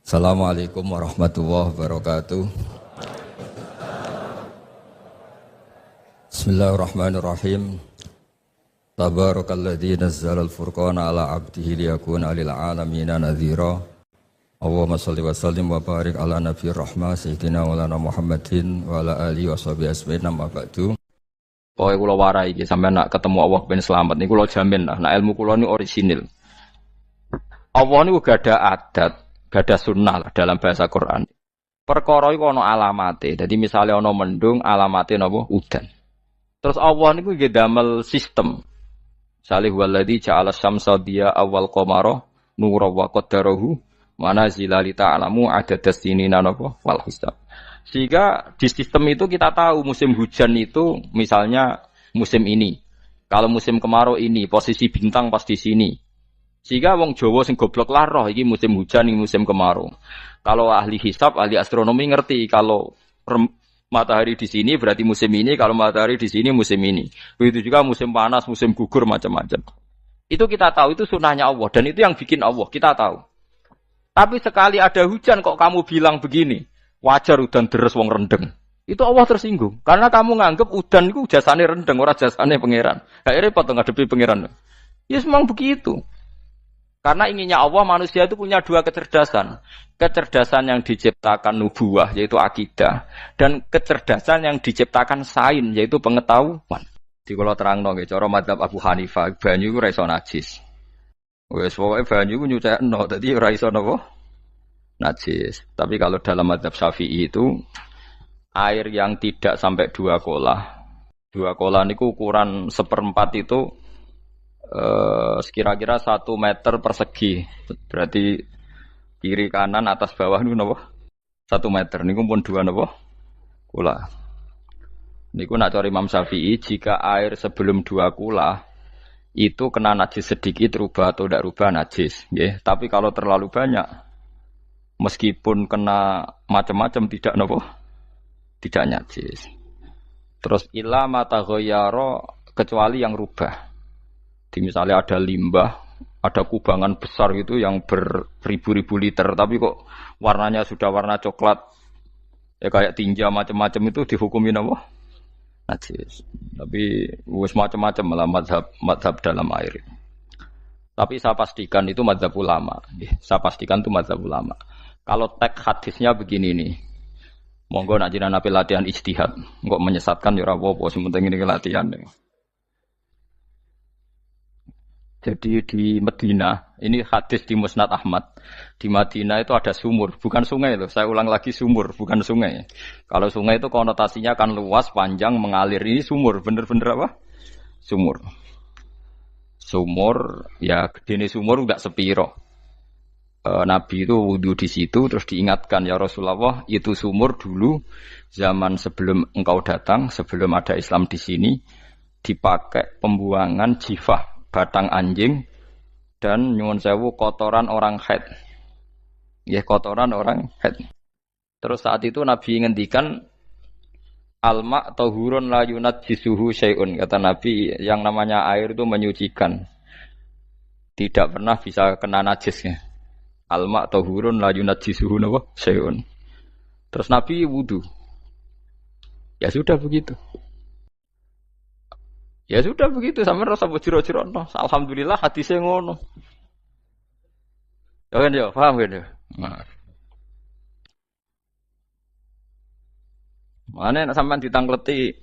Assalamualaikum warahmatullahi wabarakatuh. Bismillahirrahmanirrahim. Tabarakalladzi nazzala al-furqana ala 'abdihi liyakuna lil 'alamina nadhira. Allahumma shalli wa sallim wa barik ala nabiyir rahmah sayyidina maulana Muhammadin wa ala alihi washabihi ajmain amma ba'du. Pokoke kula warai iki sampeyan nak ketemu Allah ben selamat niku kula jamin lah, nak ilmu kula niku orisinil. Allah niku gak ada adat, gak ada sunnah lah dalam bahasa Quran. Perkara iku ana alamate. Dadi misale ana mendung, alamate napa? Udan. Terus Allah niku nggih damel sistem. Misale huwallazi ja'ala syamsa diya awal qamara nura wa qaddarahu manazila li ta'lamu adadas sinina napa wal hisab. Sehingga di sistem itu kita tahu musim hujan itu misalnya musim ini. Kalau musim kemarau ini, posisi bintang pas di sini. Sehingga wong Jawa sing goblok lah roh iki musim hujan, iki musim kemarau. Kalau ahli hisab, ahli astronomi ngerti kalau matahari di sini berarti musim ini, kalau matahari di sini musim ini. Begitu juga musim panas, musim gugur macam-macam. Itu kita tahu, itu sunnahnya Allah dan itu yang bikin Allah, kita tahu. Tapi sekali ada hujan kok kamu bilang begini, wajar udan deres wong rendeng. Itu Allah tersinggung karena kamu nganggep udan itu jasane rendeng, ora jasane pangeran. Kayak repot ngadepi pangeran. Ya memang begitu. Karena inginnya Allah manusia itu punya dua kecerdasan. Kecerdasan yang diciptakan nubuwah yaitu akidah dan kecerdasan yang diciptakan sains yaitu pengetahuan. Di kula terangno nggih cara mazhab Abu Hanifah banyu iku ora iso najis. Wis pokoke banyu iku nyucekno dadi ora iso napa? Najis. Tapi kalau dalam mazhab Syafi'i itu air yang tidak sampai 2 kolah. 2 kolah niku ukuran 1/4 itu sekira-kira 1 meter persegi. Berarti kiri kanan atas bawah niku napa? 1 meter niku pun 2 napa? Kula. Niku nak cara Imam Syafi'i jika air sebelum 2 kula itu kena najis sedikit rubah atau tidak rubah najis, nggih. Tapi kalau terlalu banyak meskipun kena macam-macam tidak napa? Tidak najis. Terus ila mata ghayyara kecuali yang rubah. Di misalnya ada limbah, ada kubangan besar gitu yang beribu-ribu liter, tapi kok warnanya sudah warna coklat, ya kayak tinja macam-macam itu dihukumin apa? Najis. Tapi wis macam-macam malah mazhab dalam air. Tapi saya pastikan itu mazhab ulama. Saya pastikan itu mazhab ulama. Kalau teks hadisnya begini nih, monggo nak jenengan ape latihan ijtihad, kok menyesatkan ya ora apa-apa, sing penting ini latihan. Jadi di Medina, ini hadis di Musnad Ahmad. Di Madinah itu ada sumur, bukan sungai loh. Saya ulang lagi sumur, bukan sungai. Kalau sungai itu konotasinya kan luas, panjang, mengalir. Ini sumur, bener-bener apa? Sumur. Sumur, ya gede sumur enggak sepiro. Nabi itu wudu di situ, terus diingatkan ya Rasulullah, itu sumur dulu zaman sebelum engkau datang, sebelum ada Islam di sini, dipakai pembuangan jifah. Batang anjing dan nyuwun sewu kotoran orang haid. Ya kotoran orang haid. Terus saat itu Nabi ngendikan alma tahurun la yunajjisuhu syai'un. Kata Nabi yang namanya air itu menyucikan. Tidak pernah bisa kena najisnya. Alma tahurun la yunajjisuhu syai'un. Terus Nabi wudu. Ya sudah begitu. Ya sudah begitu, sampe rasa bojiro-jiro no. Alhamdulillah hadisnya ngono. Ya kan ya, paham kan ya? Nah. Mana sampean ditangkleti.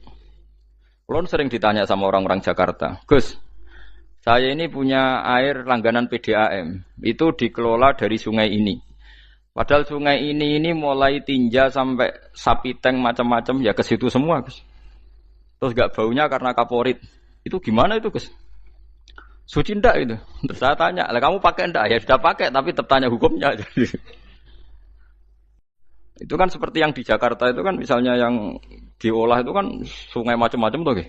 Kulon sering ditanya sama orang-orang Jakarta, "Gus, saya ini punya air langganan PDAM. Itu dikelola dari sungai ini. Padahal sungai ini mulai tinja sampai sapi tank macam-macam ya ke situ semua, Gus. Terus gak baunya karena kaporit. Itu gimana itu, Gus? Suci ndak itu? Terus saya tanya, lah kamu pakai ndak? Ya sudah pakai, tapi tetap tanya hukumnya. Itu kan seperti yang di Jakarta itu kan misalnya yang diolah itu kan sungai macam-macam tuh, Gus.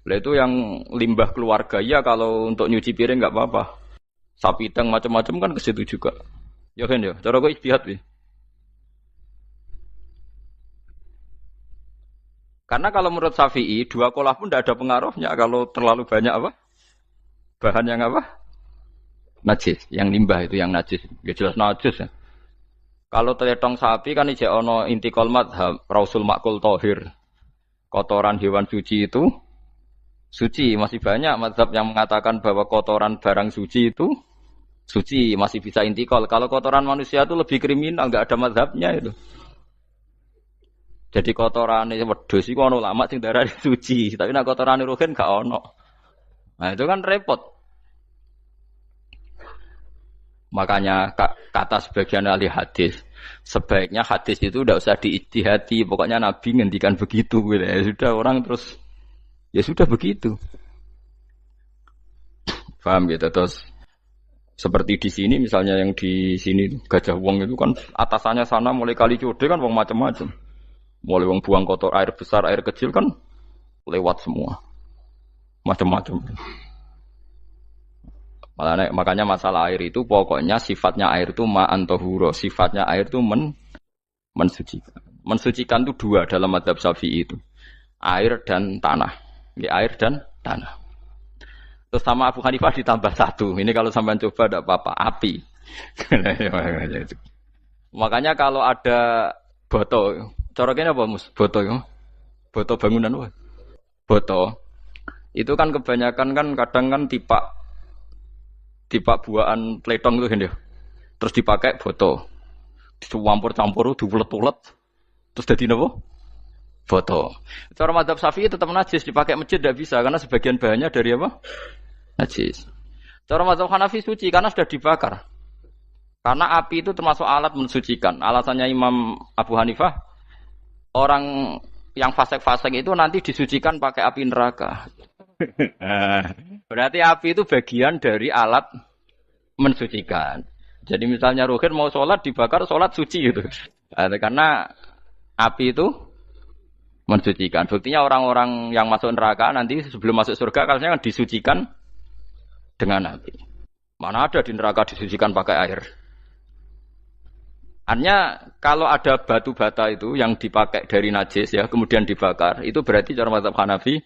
Lah itu yang limbah keluarga ya kalau untuk nyuci piring nggak apa-apa. Sapi tank macam-macam kan ke situ juga. Ya kan ya, cara kok ijtihad nih. Karena kalau menurut Syafi'i 2 kolah pun tidak ada pengaruhnya kalau terlalu banyak apa? Bahan yang apa? Najis, yang limbah itu yang najis. Ya jelas najis ya. Kalau teletong sapi kan ijek ono intikal madhab Rasul Makul Tohir. Kotoran hewan suci itu suci. Masih banyak madhab yang mengatakan bahwa kotoran barang suci itu suci, masih bisa intikal. Kalau kotoran manusia itu lebih kriminal, enggak ada madhabnya itu. Jadi kotoran wedhus iku ono ulama sing darani suci, tapi nek kotoran ruhin gak ono. Nah, itu kan repot. Makanya kata sebagian ahli hadis, sebaiknya hadis itu tidak usah diijtihadi, pokoknya Nabi ngendikan begitu gitu. Ya sudah orang terus ya sudah begitu. Paham gitu terus. Seperti di sini misalnya yang di sini Gajah Wong itu kan atasannya sana mulai kali Code kan wong macam-macam. Mulai wong buang kotor air besar, air kecil kan lewat semua. Macam-macam. Makanya masalah air itu pokoknya sifatnya air itu ma'an tahura, sifatnya air itu mensucikan. Mensucikan itu dua dalam mazhab Syafi'i itu. Air dan tanah. Ya, air dan tanah. Terus sama Abu Hanifah ditambah satu. Ini kalau sampai coba tidak apa-apa, api. Makanya kalau ada botol, coroknya apa mus? Botol, botol bangunan apa? Botol. Itu kan kebanyakan kan kadang kan tipak buahan pletong itu kan ya. Terus dipakai botol. Dicampur-campur, diulet-ulet. Terus jadi apa? Botol. Cara mazhab Syafi'i tetap najis, dipakai masjid tidak bisa karena sebagian bahannya dari apa? Najis. Cara mazhab Hanafi suci karena sudah dibakar. Karena api itu termasuk alat mensucikan. Alasannya Imam Abu Hanifah, orang yang fasik-fasik itu nanti disucikan pakai api neraka. Berarti api itu bagian dari alat mensucikan. Jadi misalnya Ruhin mau sholat dibakar, sholat suci gitu. Karena api itu mensucikan. Buktinya orang-orang yang masuk neraka nanti sebelum masuk surga kalanya kan disucikan dengan api. Mana ada di neraka disucikan pakai air. Artinya kalau ada batu bata itu yang dipakai dari najis ya kemudian dibakar itu berarti cara mazhab Hanafi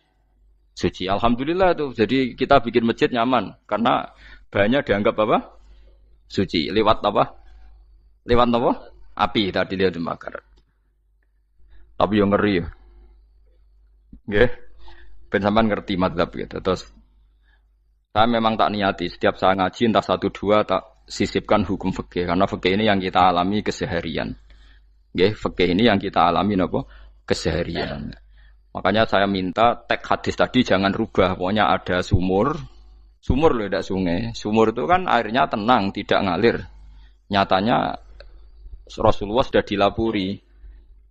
suci. Alhamdulillah tuh. Jadi kita bikin masjid nyaman karena bahannya dianggap apa? Suci. Lewat apa? Lewat apa? Api tadi dia dibakar. Tapi yang ngeri ya. Nggih. Ben sampean ngerti mazhab gitu. Terus saya memang tak niati setiap saya ngaji entah 1-2 tak sisipkan hukum fikih karena fikih ini yang kita alami keseharian. Nggih, fikih ini yang kita alami napa? Keseharian. Makanya saya minta teks hadis tadi jangan rubah. Pokoknya ada sumur loh, tidak sungai. Sumur itu kan airnya tenang, tidak ngalir. Nyatanya Rasulullah sudah dilapuri.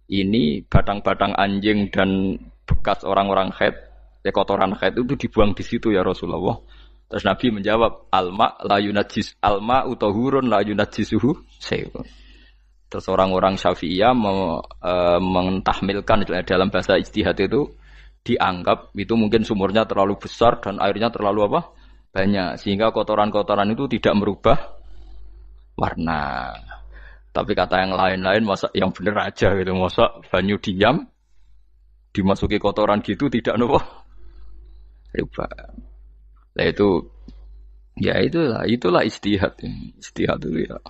Ini batang-batang anjing dan bekas orang-orang haid, kotoran haid itu dibuang di situ ya Rasulullah. Terus Nabi menjawab, alma utahurun la yunajjisuhu syai'un. Terus orang-orang Syafi'iyah mentahmilkan dalam bahasa ijtihad itu dianggap itu mungkin sumurnya terlalu besar dan airnya terlalu apa? Banyak sehingga kotoran-kotoran itu tidak merubah warna. Tapi kata yang lain-lain masa yang benar aja gitu, masa banyu diam dimasuki kotoran gitu tidak nopo rubah. Nah itu ya itulah ijtihad. Ijtihad itu ya.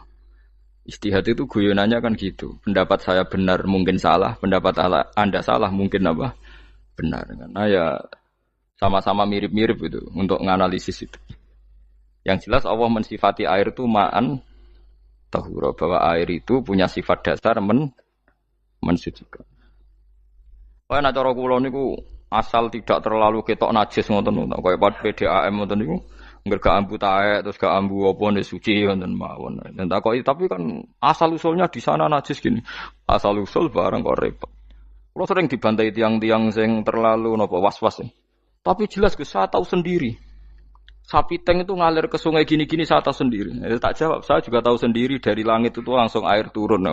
Ijtihad itu guyonannya kan gitu. Pendapat saya benar mungkin salah, pendapat Anda salah mungkin apa? Benar. Karena ya sama-sama mirip-mirip itu untuk menganalisis itu. Yang jelas Allah mensifati air itu ma'an tahura, bahwa air itu punya sifat dasar mensucikan. Kaya nek cara kula niku asal tidak terlalu ketok najis ngoten kok kaya PDAM ngoten niku ngger gak ambu taek terus gak ambu apa nek suci ngoten mawon. Dan takoki tapi kan asal usulnya di sana najis gini. Asal usul barang kok repot. Kula sering dibantai tiang-tiang sing terlalu napa was-was. Tapi jelas saya tahu sendiri. Sapi teng itu ngalir ke sungai gini-gini saya tahu sendiri. Tak jawab, saya juga tahu sendiri dari langit itu langsung air turun.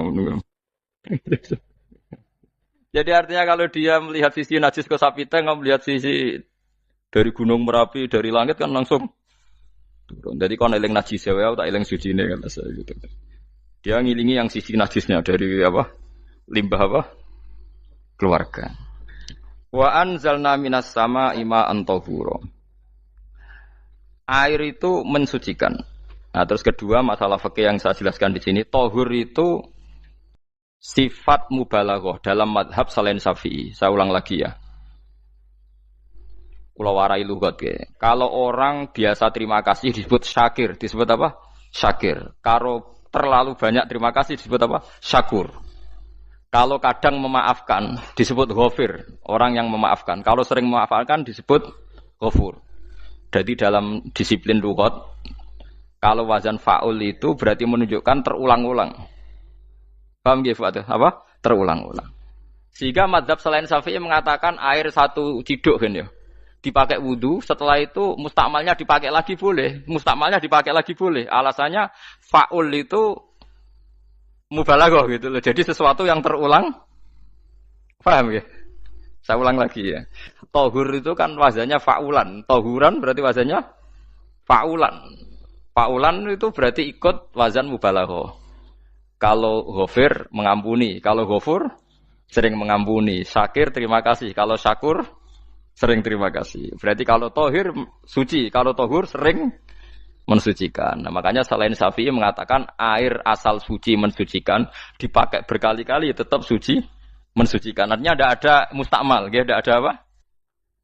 Jadi artinya kalau dia melihat sisi najis ke sapi teng, melihat sisi dari gunung Merapi, dari langit kan langsung turun. Jadi kalau eling najis ya, tak eling suci ini kan saya gitu. Dia ngilingi yang sisi najisnya dari apa? Limbah apa? Keluarga. Wa anzalna minas sama ima antahura. Air itu mensucikan. Nah, terus kedua masalah fikih yang saya jelaskan di sini, tahur itu sifat mubalaghah dalam madhab selain Syafi'i. Saya ulang lagi ya. Kula warai lugat ya. Kalau orang biasa terima kasih disebut syakir, disebut apa? Syakir. Kalau terlalu banyak terima kasih disebut apa? Syakur. Kalau kadang memaafkan disebut ghafir, orang yang memaafkan. Kalau sering memaafkan disebut ghafur. Jadi dalam disiplin lughat, kalau wazan fa'ul itu berarti menunjukkan terulang-ulang. Paham nggih Pak? Apa? Terulang-ulang. Sehingga mazhab selain Syafi'i mengatakan air satu ciduk kan ya. Dipakai wudu, setelah itu mustakmalnya dipakai lagi boleh. Mustakmalnya dipakai lagi boleh. Alasannya fa'ul itu mubalaghah gitu loh. Jadi sesuatu yang terulang. Paham ya? Saya ulang lagi ya. Tohur itu kan wazannya fa'ulan. Tohuran berarti wazannya fa'ulan. Fa'ulan itu berarti ikut wazan mubalaghah. Kalau ghafir mengampuni, kalau ghafur sering mengampuni, syakir terima kasih, kalau syakur sering terima kasih. Berarti kalau tohir suci, kalau tohur sering mensucikan. Nah, makanya selain Syafi'i mengatakan air asal suci mensucikan dipakai berkali-kali tetap suci mensucikan. Artinya ada mustakmal, ya, ada apa?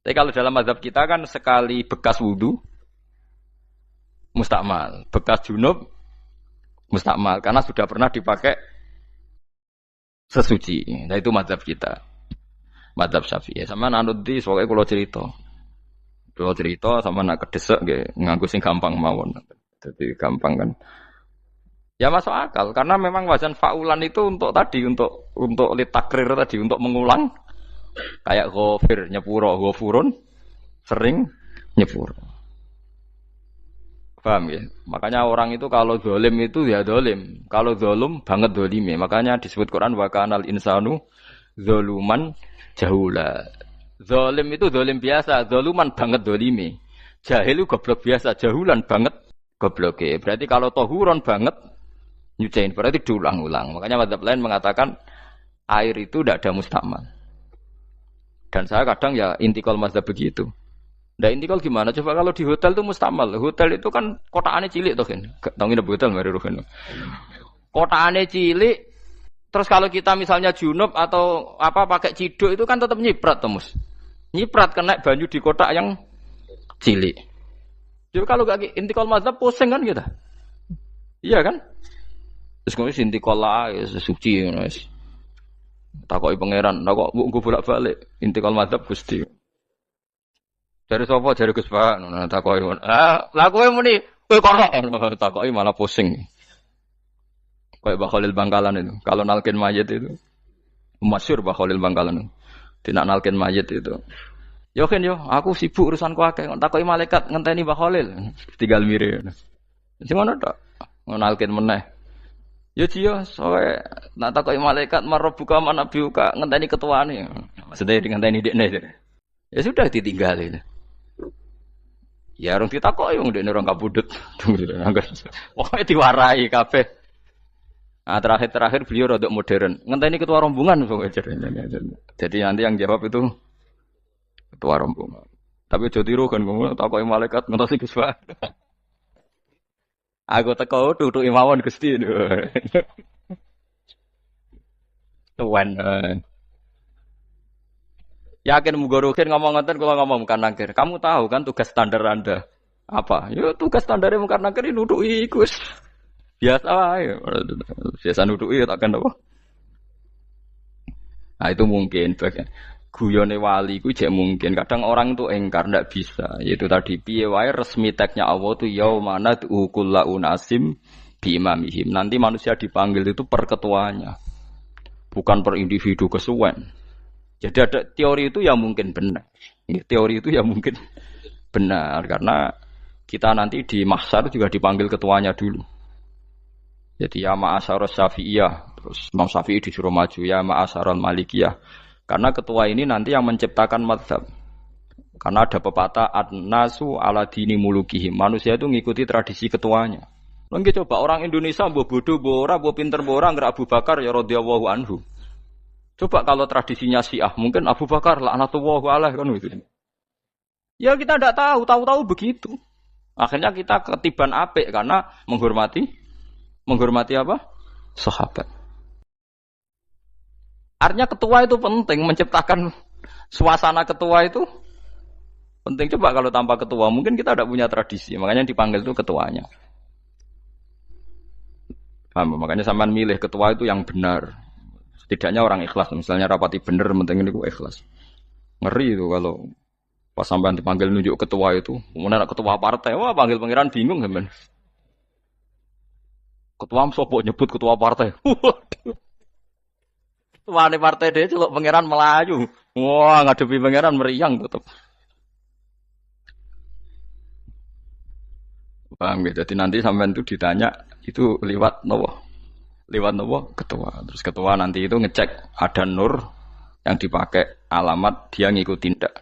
Tapi kalau dalam mazhab kita kan sekali bekas wudu mustakmal, bekas junub mustakmal karena sudah pernah dipakai sesuci. Nah itu mazhab kita. Mazhab Syafi'i. Sama nanut di soalnya kalau cerita sama nak kedesek nggih nganggo sing gampang mawon. Jadi gampang kan. Ya masuk akal karena memang wazan faulan itu untuk tadi untuk litakrir tadi untuk mengulang kayak ghafir nyepuro ghafurun sering nyepuro. Paham ya? Makanya orang itu kalau zalim itu ya zalim. Kalau zalum banget zalime. Makanya disebut Quran wa kanal insanu zaluman jahula. Zalim itu zalim biasa, zaluman banget zalime. Jahil itu goblok biasa, jahulan banget gobloke. Berarti kalau tohuron banget nyuciin berarti diulang-ulang. Makanya mazhab lain mengatakan air itu tidak ada mustakmal. Dan saya kadang ya intikal mazhab begitu. Nah intikal gimana? Coba kalau di hotel itu mustakmal. Hotel itu kan kotaannya cilik toh kan. Tahu nggak hotel mari ruhen. Kotaannya cilik. Terus kalau kita misalnya junub atau apa pakai ciduk itu kan tetap nyiprat toh mus. Nyiprat kena banyu di kotak yang cilik. Jadi kalau gak intikal mazhab pusing kan kita. Iya kan? Terus kemudian intikal lah ya suci guys. Takoki pangeran, kok mbok bolak-balik intikal mazhab Gusti. Dari sapa jare Gus Pak ngono takoki. Lah kowe muni kowe kok takoki malah pusing. Kayak Mbah Khalil Bangkalan itu. Kalau nalkin mayit itu masyhur Mbah Khalil Bangkalan. Tidak nalkin mayit itu. Yo kan yo, aku sibuk urusanku akeh. Takoki malaikat ngenteni Mbah Khalil. Tinggal mire. Sing ngono tok. Nalkin meneh. Yo jiyo soe nak takoki malaikat marabbuka manabiuka ngenteni ketuane. Maksudnya ngenteni dekne. Ya sudah ditinggalin. Ya orang ditakoki wong dekne orang kabudut. Pokoke diwarai kabeh. Nah, terakhir beliau rodok modern. Ngenteni ketua rombongan pokoke jarene. Jadi nanti yang jawab itu ketua rombongan. Tapi aja tiru kan ngono takoki malaikat ngentosi Gus Pak. Aku teko tutuki mawon Gusti. Tuan. Yakin mugorokin ngomong ngoten kula ngomong kan nangkir. Kamu tahu kan tugas standar Anda apa? Ya tugas standare mungkar nangkir nutuki iku wis. Biasa wae. Biasa nutuki tak kan apa? Nah itu mungkin bagian guyone wali iku jek mungkin. Kadang orang itu engkar ndak bisa. Yaitu tadi piye wae resmi teknya Allah tu yaumana kullu unasim bi imamihim. Nanti manusia dipanggil itu per ketuanya. Bukan per individu kesuwen. Jadi ada teori itu yang mungkin benar. Teori itu yang mungkin benar karena kita nanti di mahsyar juga dipanggil ketuanya dulu. Jadi ya ma'asyarus syafi'iyah, terus Imam Syafi'i disuruh maju ya ma'asyarul malikiyah. Karena ketua ini nanti yang menciptakan mazhab. Karena ada pepatah an-nasu ala dini mulukihim. Manusia itu ngikuti tradisi ketuanya. Lagi coba orang Indonesia mbok bodoh mbok ora mbok pinter mbok ora ngger Abu Bakar ya radhiyallahu anhu. Coba kalau tradisinya Syiah, mungkin Abu Bakar laknatullah alaih kan gitu. Ya kita tidak tahu begitu. Akhirnya kita ketiban apik karena menghormati apa? Sahabat. Artinya ketua itu penting, menciptakan suasana ketua itu penting. Coba kalau tanpa ketua, mungkin kita tidak punya tradisi. Makanya dipanggil itu ketuanya. Paham? Makanya sampean milih ketua itu yang benar. Setidaknya orang ikhlas. Misalnya rapati benar, penting ini ikhlas. Ngeri itu kalau pas sampean dipanggil nunjuk ketua itu. Kemudian ketua partai, wah panggil pangeran bingung kan. Ketua sopo nyebut ketua partai. Waduh. Ketua partai dia celuk pangeran Melayu. Wah ngadepi pangeran meriang tetep. Paham ya? Jadi nanti sampean itu ditanya itu lewat nopo? Lewat nopo? Ketua. Terus ketua nanti itu ngecek ada nur yang dipakai alamat dia ngikutin ndak.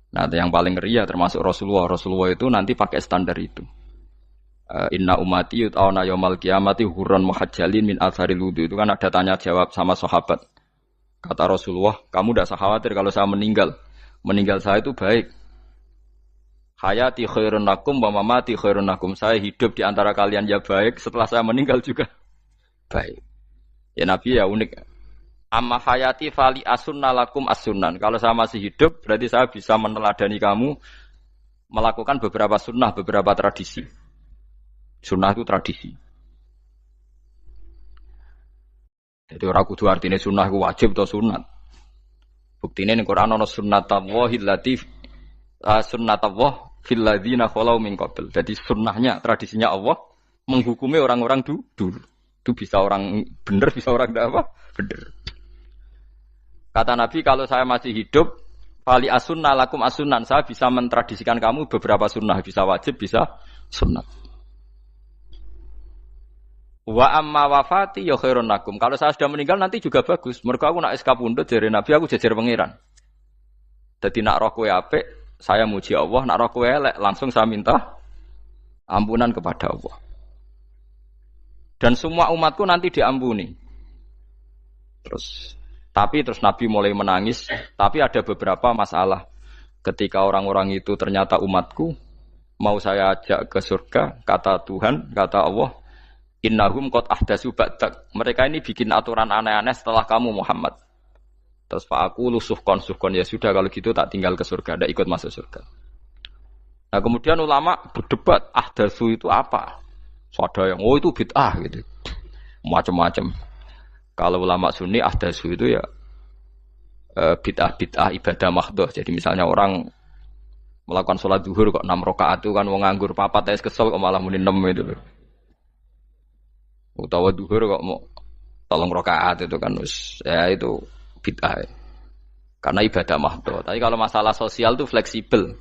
Nah, yang paling ngeri ya termasuk Rasulullah. Rasulullah itu nanti pakai standar itu. Inna umati yut'auna yaumal qiyamati hurran muhajjalin min atharil wudu. Itu kan ada tanya jawab sama sahabat. Kata Rasulullah, kamu tidak usah khawatir kalau saya meninggal. Meninggal saya itu baik. Hayati khairun lakum wa mamati khairun lakum. Saya hidup di antara kalian ya baik, setelah saya meninggal juga baik. Ya Nabi ya unik. Amma hayati fali asunna lakum as-sunan. Kalau saya masih hidup, berarti saya bisa meneladani kamu melakukan beberapa sunnah, beberapa tradisi. Sunnah itu tradisi. Jadi orang kudu artinya sunnah itu wajib atau sunat. Buktinya di Quran ada sunnatallahil latif sunnatullah fil ladzina khalau min qabl. Jadi sunnahnya, tradisinya Allah menghukumi orang-orang dulu. Itu bisa orang benar, bisa orang tidak apa? Benar. Kata Nabi, kalau saya masih hidup, fali asunna lakum asunan, saya bisa mentradisikan kamu beberapa sunnah, bisa wajib, bisa sunnat. Wa amma wafati ya khairun lakum. Kalau saya sudah meninggal nanti juga bagus. Mergo aku nak SK pundhut jare Nabi aku jejer pangeran. Dadi nak roh kowe apik, saya muji Allah, nak roh kowe elek langsung saya minta ampunan kepada Allah. Dan semua umatku nanti diampuni. Terus Nabi mulai menangis, tapi ada beberapa masalah. Ketika orang-orang itu ternyata umatku, mau saya ajak ke surga, kata Tuhan, kata Allah, innahum qad ahdatsu ba'dak. Mereka ini bikin aturan aneh-aneh setelah kamu Muhammad. Terus Pak aku suhkon ya sudah kalau gitu tak tinggal ke surga, tidak ikut masuk surga. Nah kemudian ulama berdebat ahdatsu itu apa? So, ada yang itu bid'ah gitu. Macam-macam. Kalau ulama Sunni ahdatsu itu ya bid'ah ibadah mahdhah. Jadi misalnya orang melakukan sholat zuhur kok 6 rakaat itu kan wong nganggur papat wis kesel kok malah muni 6 itu. Utawa duhur kok mau 3 rakaat itu kan ya itu bid'ah. Karena ibadah mahdhah. Tapi kalau masalah sosial itu fleksibel.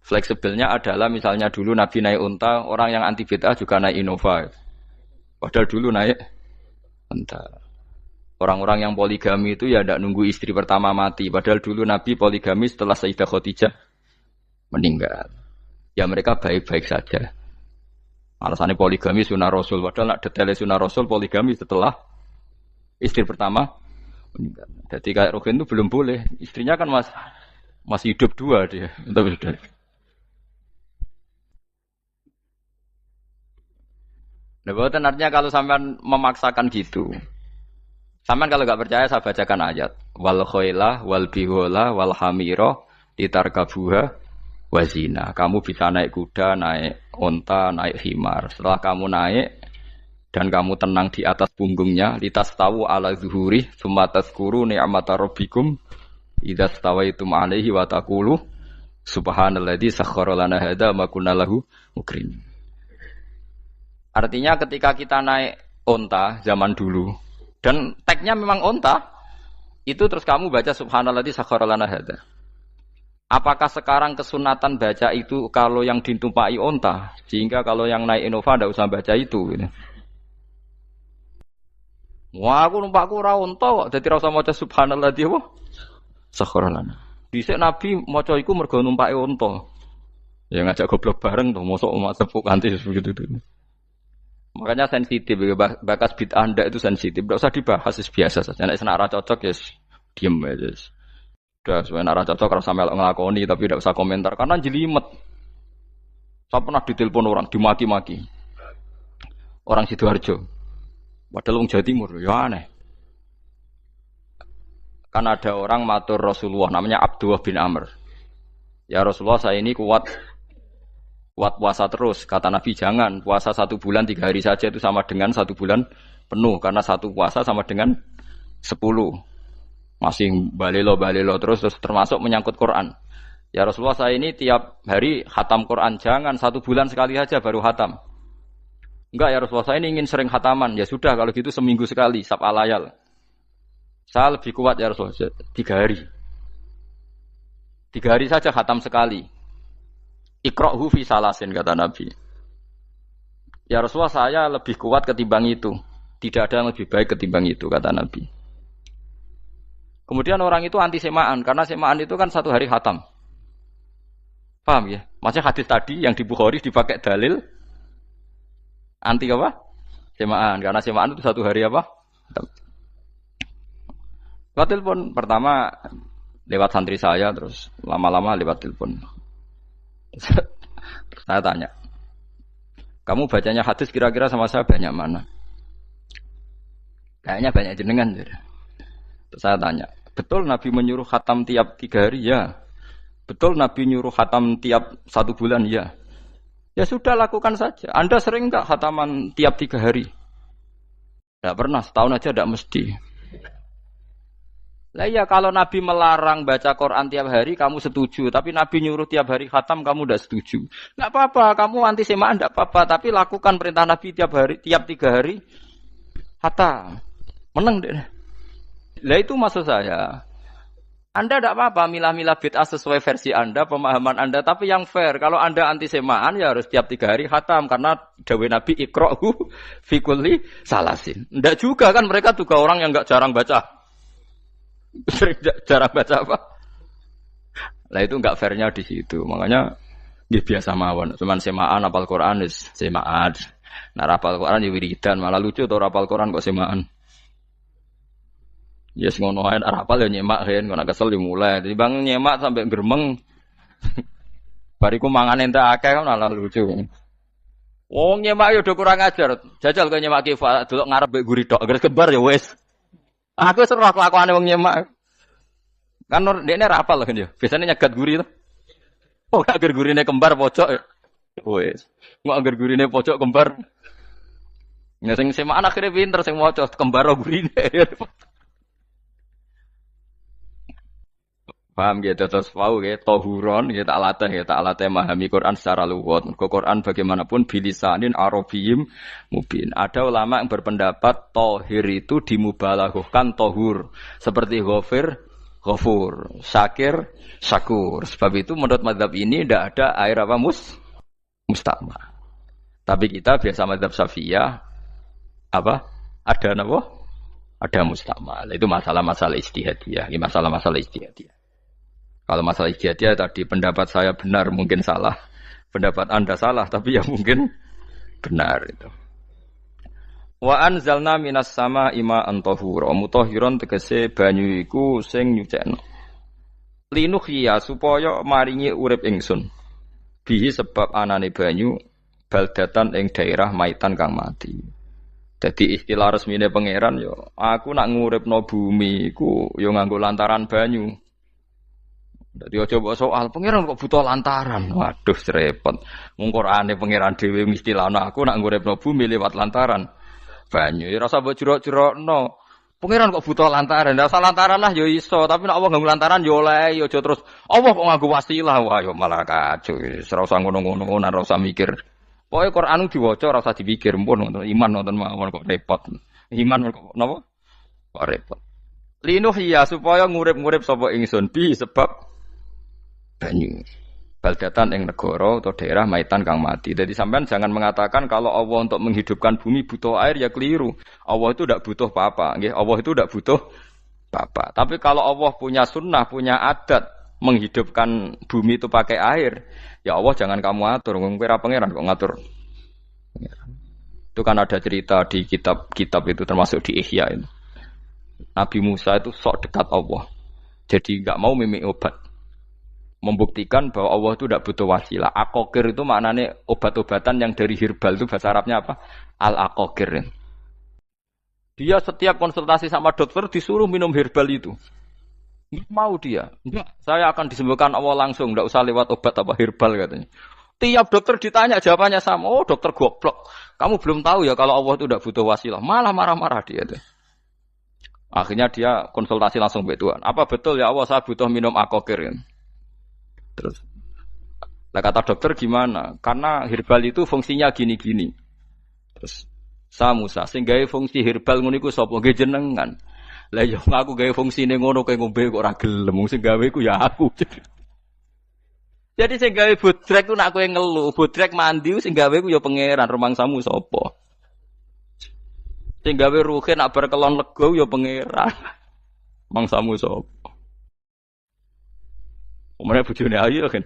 Fleksibelnya adalah misalnya dulu Nabi naik unta, orang yang anti bid'ah juga naik Innova. Padahal dulu naik unta. Orang-orang yang poligami itu ya tidak nunggu istri pertama mati. Padahal dulu Nabi poligami setelah Sayyidah Khadijah meninggal. Ya mereka baik-baik saja. Alasannya poligami sunnah Rasul. Padahal nak detailnya sunnah Rasul poligami setelah istri pertama meninggal. Jadi kayak Ruhin itu belum boleh. Istrinya kan masih hidup 2 dia. Nah, bukan artinya kalau sampean memaksakan gitu. Sampean kalau enggak percaya saya bacakan ayat. Wal khailah wal bihola wal hamira litarkabuha wazina. Kamu bisa naik kuda, naik unta, naik himar. Setelah kamu naik dan kamu tenang di atas punggungnya, litastawu ala zuhuri, tsumma tazkuru ni'mata rabbikum idza stawaitum 'alaihi wa taqulu subhanalladzi sakhkhara lana hadza ma kunna lahu mukrin. Artinya ketika kita naik unta zaman dulu dan tagnya memang unta, itu terus kamu baca subhanalladzi sakhkhara lana hadza. Apakah sekarang kesunatan baca itu kalau yang ditumpai unta, sehingga kalau yang naik Innova tidak usah baca itu? Gitu. Wah, aku numpakku ora unta kok, dadi ora usah maca subhanalladzi apa? Sakhkhara lana. Dhisik Nabi maca iku mergo numpake unta. Ya ngajak goblok bareng to, mosok sepuk kanthi begitu itu. Makanya sensitif, bakas bid'ah ndak itu sensitif, tidak usah dibahas, biasa saja. Nek senara cocok ya diem aja. Sudah, sebenarnya arah cocok kalau sampai ngelakoni tapi tidak usah komentar karena jelimet. Saya pernah ditelepon orang, dimaki-maki. Orang Sidoarjo. Padahal orang Jawa Timur, ya aneh. Kan ada orang matur Rasulullah namanya Abdullah bin Amr. Ya Rasulullah, saya ini kuat puasa terus. Kata Nabi, jangan puasa 1 bulan 3 hari saja itu sama dengan 1 bulan penuh. Karena 1 puasa sama dengan 10. Masih balelo terus termasuk menyangkut Quran. Ya Rasulullah, saya ini tiap hari khatam Quran. Jangan 1 bulan sekali saja baru khatam. Enggak ya Rasulullah, saya ini ingin sering khataman. Ya sudah kalau gitu seminggu sekali, sab'al layal. Saya lebih kuat ya Rasulullah, 3 hari. 3 hari saja khatam sekali. Iqra'hu fi salasin, kata Nabi. Ya Rasulullah, saya lebih kuat ketimbang itu. Tidak ada yang lebih baik ketimbang itu, kata Nabi. Kemudian orang itu anti semaan, karena semaan itu kan 1 hari khatam. Paham ya? Maksudnya hadis tadi yang di Bukhari dipakai dalil anti apa? Semaan, karena semaan itu 1 hari apa? Khatam. Lewat telepon pertama lewat santri saya, terus lama-lama lewat telepon. Saya tanya, kamu bacanya hadis kira-kira sama saya banyak mana? Kayaknya banyak jenengan. Terus saya tanya, betul Nabi menyuruh khatam tiap 3 hari? Ya. Betul Nabi nyuruh khatam tiap 1 bulan? Ya. Ya sudah, lakukan saja. Anda sering enggak khataman tiap 3 hari? Tidak pernah, setahun aja tidak mesti. Lah iya, kalau Nabi melarang baca Quran tiap hari kamu setuju, tapi Nabi nyuruh tiap hari khatam kamu tidak setuju. Enggak apa-apa, kamu anti semaan enggak apa-apa, tapi lakukan perintah Nabi tiap 3 hari khatam. Menang deh. Lah itu maksud saya. Anda tidak apa-apa milah-milah bid'ah sesuai versi Anda, pemahaman Anda, tapi yang fair. Kalau Anda anti semaan ya harus tiap 3 hari khatam, karena dawuh Nabi iqra'hu fi kulli salasin. Enggak juga kan, mereka juga orang yang enggak jarang baca. Jarang baca apa? Lah itu enggak fairnya di situ. Makanya dia biasa mawon. Cuman semaan apal Quran wis semaan. Nah apal Quran ya wiridan, malah lucu to apal Quran kok semaan. Ya yes, ngono ae apal ya nyemak kan, kok kesel dimulai. Jadi bang nyemak sampai gremeng. Bariku mangan entek akeh kan malah lucu. Wong nyemak yo do kurang ajar. Jajal kok nyemak ki delok ngarep mbek guri tok, gres kebar ya wis. Aku seru kelakuane wong nyemak. Kan dekne ra apal kan ya. Biasane nyegat guri to. Oh, agar gurine kembar pojok ya. Wis. Mau agar gurine pojok kembar. Ya sing semaan akhire pinter sing maca kembar gurine. Paham gitu, terus paham gitu, tohuron, kita alatnya memahami Quran secara luwat. Quran bagaimanapun bilisanin arabiyim mubin. Ada ulama yang berpendapat tohir itu dimubalaghahkan tohur, seperti ghafir, ghafur, syakir, syakur. Sebab itu menurut mazhab ini tidak ada air apa musta'ma. Tapi kita biasa mazhab Syafi'iyah apa? Ada apa? Ada musta'ma. Itu masalah-masalah ijtihadiyah, masalah-masalah ijtihadiyah. Kalau masalah ijtihadiyah tadi pendapat saya benar mungkin salah, pendapat Anda salah tapi ya mungkin benar itu. Wa anzalna minas sama ma'an tahura, mutahhiron tegese banyu iku sing nyucekno. Linuhya supaya maringi urip ingsun. Bihi sebab anane banyu baldatan ing daerah maitan kang mati. Jadi istilah resmine pangeran yo, aku nak nguripno bumi iku yo nganggo lantaran banyu. Dadi aja mbok soal pangeran kok butuh lantaran. Waduh repot. Wong Qur'ane pangeran dhewe istilahno aku nak nguripno bumi lewat lantaran banyu. Ya rasa mbok jurok-jurokno. Pangeran kok butuh lantaran. Ndak usah lantaran lah ya iso, tapi nek Allah nganggo lantaran ya oleh, ya aja terus Allah kok nganggo wasilah. Wah ya malah kacau. Ora usah ngono-ngono, ora usah mikir. Pokoke Qur'an diwaca ora usah dipikir, mpun iman nonton mawon kok repot. Iman kok napa? Kok repot. Linuh ya supaya ngurip-ngurip sapa ingsun bi sebab banyu. Baldatan ing negara atau daerah maitan kang mati. Jadi sampean jangan mengatakan kalau Allah untuk menghidupkan bumi butuh air ya keliru. Allah itu tidak butuh apa-apa, nggih. Allah itu tidak butuh apa-apa. Tapi kalau Allah punya sunnah, punya adat menghidupkan bumi itu pakai air, ya Allah jangan kamu atur. Wong kira pangeran kok ngatur. Itu kan ada cerita di kitab-kitab itu termasuk di Ihya itu. Nabi Musa itu sok dekat Allah. Jadi enggak mau mimik obat. Membuktikan bahwa Allah itu tidak butuh wasilah. Akokir itu maknanya obat-obatan yang dari herbal itu bahasa Arabnya apa? Al-akokir. Dia setiap konsultasi sama dokter disuruh minum herbal itu. Nggak mau dia. Enggak, saya akan disembuhkan Allah langsung, enggak usah lewat obat apa herbal katanya. Tiap dokter ditanya jawabannya sama. Oh, dokter goblok. Kamu belum tahu ya kalau Allah itu enggak butuh wasilah. Malah marah-marah dia tuh. Akhirnya dia konsultasi langsung ke Tuhan. Apa betul ya Allah saya butuh minum akokir? Terus, lah kata dokter gimana? Karena herbal itu fungsinya gini-gini. Terus, Musa, sing gawe fungsi herbal ngono iku sapa? Nggih jenengan. Lah yo aku gawe fungsine ngono kowe ngombe kok ora gelem, sing gawe ku ya aku. Jadi sing gawe bodrek ku nak kowe ngelu, bodrek mandi sing gawe ku ya pangeran, rumangsamu sapa? Sing gawe ruhe nak bar kelon lega ya pangeran. Mangsamu sapa? Omane bojone ayu kan.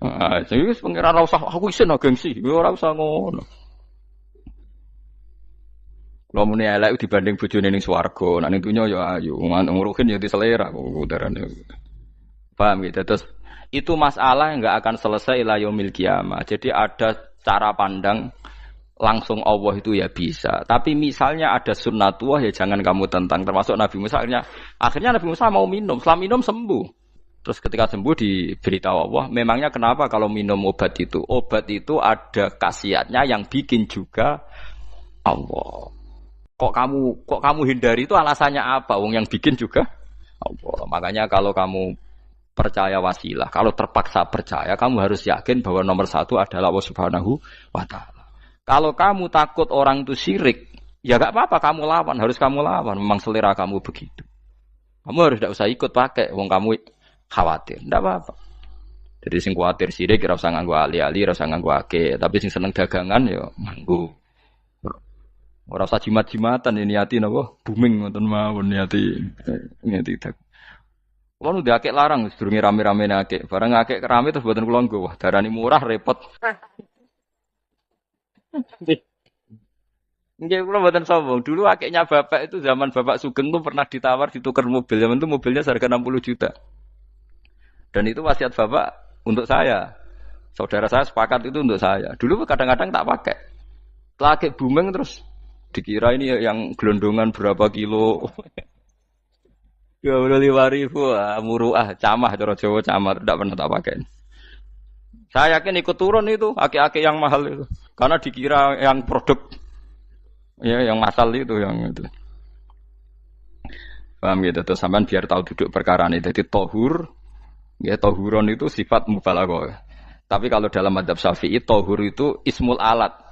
Ah, sing wis pangeran ora usah aku isin gengsi, ora usah ngono. Kalau muni elek dibanding bojone ning swarga, nek ning donya ya ayu, nguruhin ya diselera kok udarane. Paham gitu. Terus itu masalah yang enggak akan selesai ila yaumil qiyamah. Jadi ada cara pandang langsung Allah itu ya bisa. Tapi misalnya ada sunnatullah ya jangan kamu tentang. Termasuk Nabi Musa akhirnya Nabi Musa mau minum, setelah minum sembuh. Terus ketika sembuh diberitahu Allah, memangnya kenapa kalau minum obat itu? Obat itu ada khasiatnya yang bikin juga Allah. Kok kamu hindari itu alasannya apa? Wong yang bikin juga Allah. Makanya kalau kamu percaya wasilah, kalau terpaksa percaya, kamu harus yakin bahwa nomor satu adalah Allah Subhanahu wa Ta'ala. Kalau kamu takut orang itu syirik, ya gak apa-apa kamu lawan, harus kamu lawan. Memang selera kamu begitu. Kamu harus tidak usah ikut pakai, wong kamu khawatir, tidak apa-apa. Jadi sing khawatir syirik, ora usah nganggo ali-ali, ora usah nganggo ake, tapi sing seneng dagangan ya nganggo. Ora usah jimat-jimatan ini niati napa booming ngoten mawon niati tak. Kulo nu akeh larang sedurunge rame-rame akeh. Bareng akeh rame terus mboten kula nggo. Wah, darani murah repot. Nggih kula mboten sombong. Dulu akehnya bapak itu zaman Bapak Sugeng tuh pernah ditawar ditukar mobil. Zaman itu mobilnya harga 60 juta. Dan itu wasiat bapak untuk saya. Saudara saya sepakat itu untuk saya. Dulu kadang-kadang tak pakai. Lagi booming terus dikira ini yang gelondongan berapa kilo. 25.000 muruah camah cara Jawa camah tidak pernah tak pakai. Saya yakin ikut turun itu aki-aki yang mahal itu karena dikira yang produk ya yang masal itu yang itu. Paham gitu terus sampean biar tahu duduk perkara ini. Jadi tohur ya tohuron itu sifat mubalaghah. Tapi kalau dalam madzhab Syafi'i tohur itu ismul alat.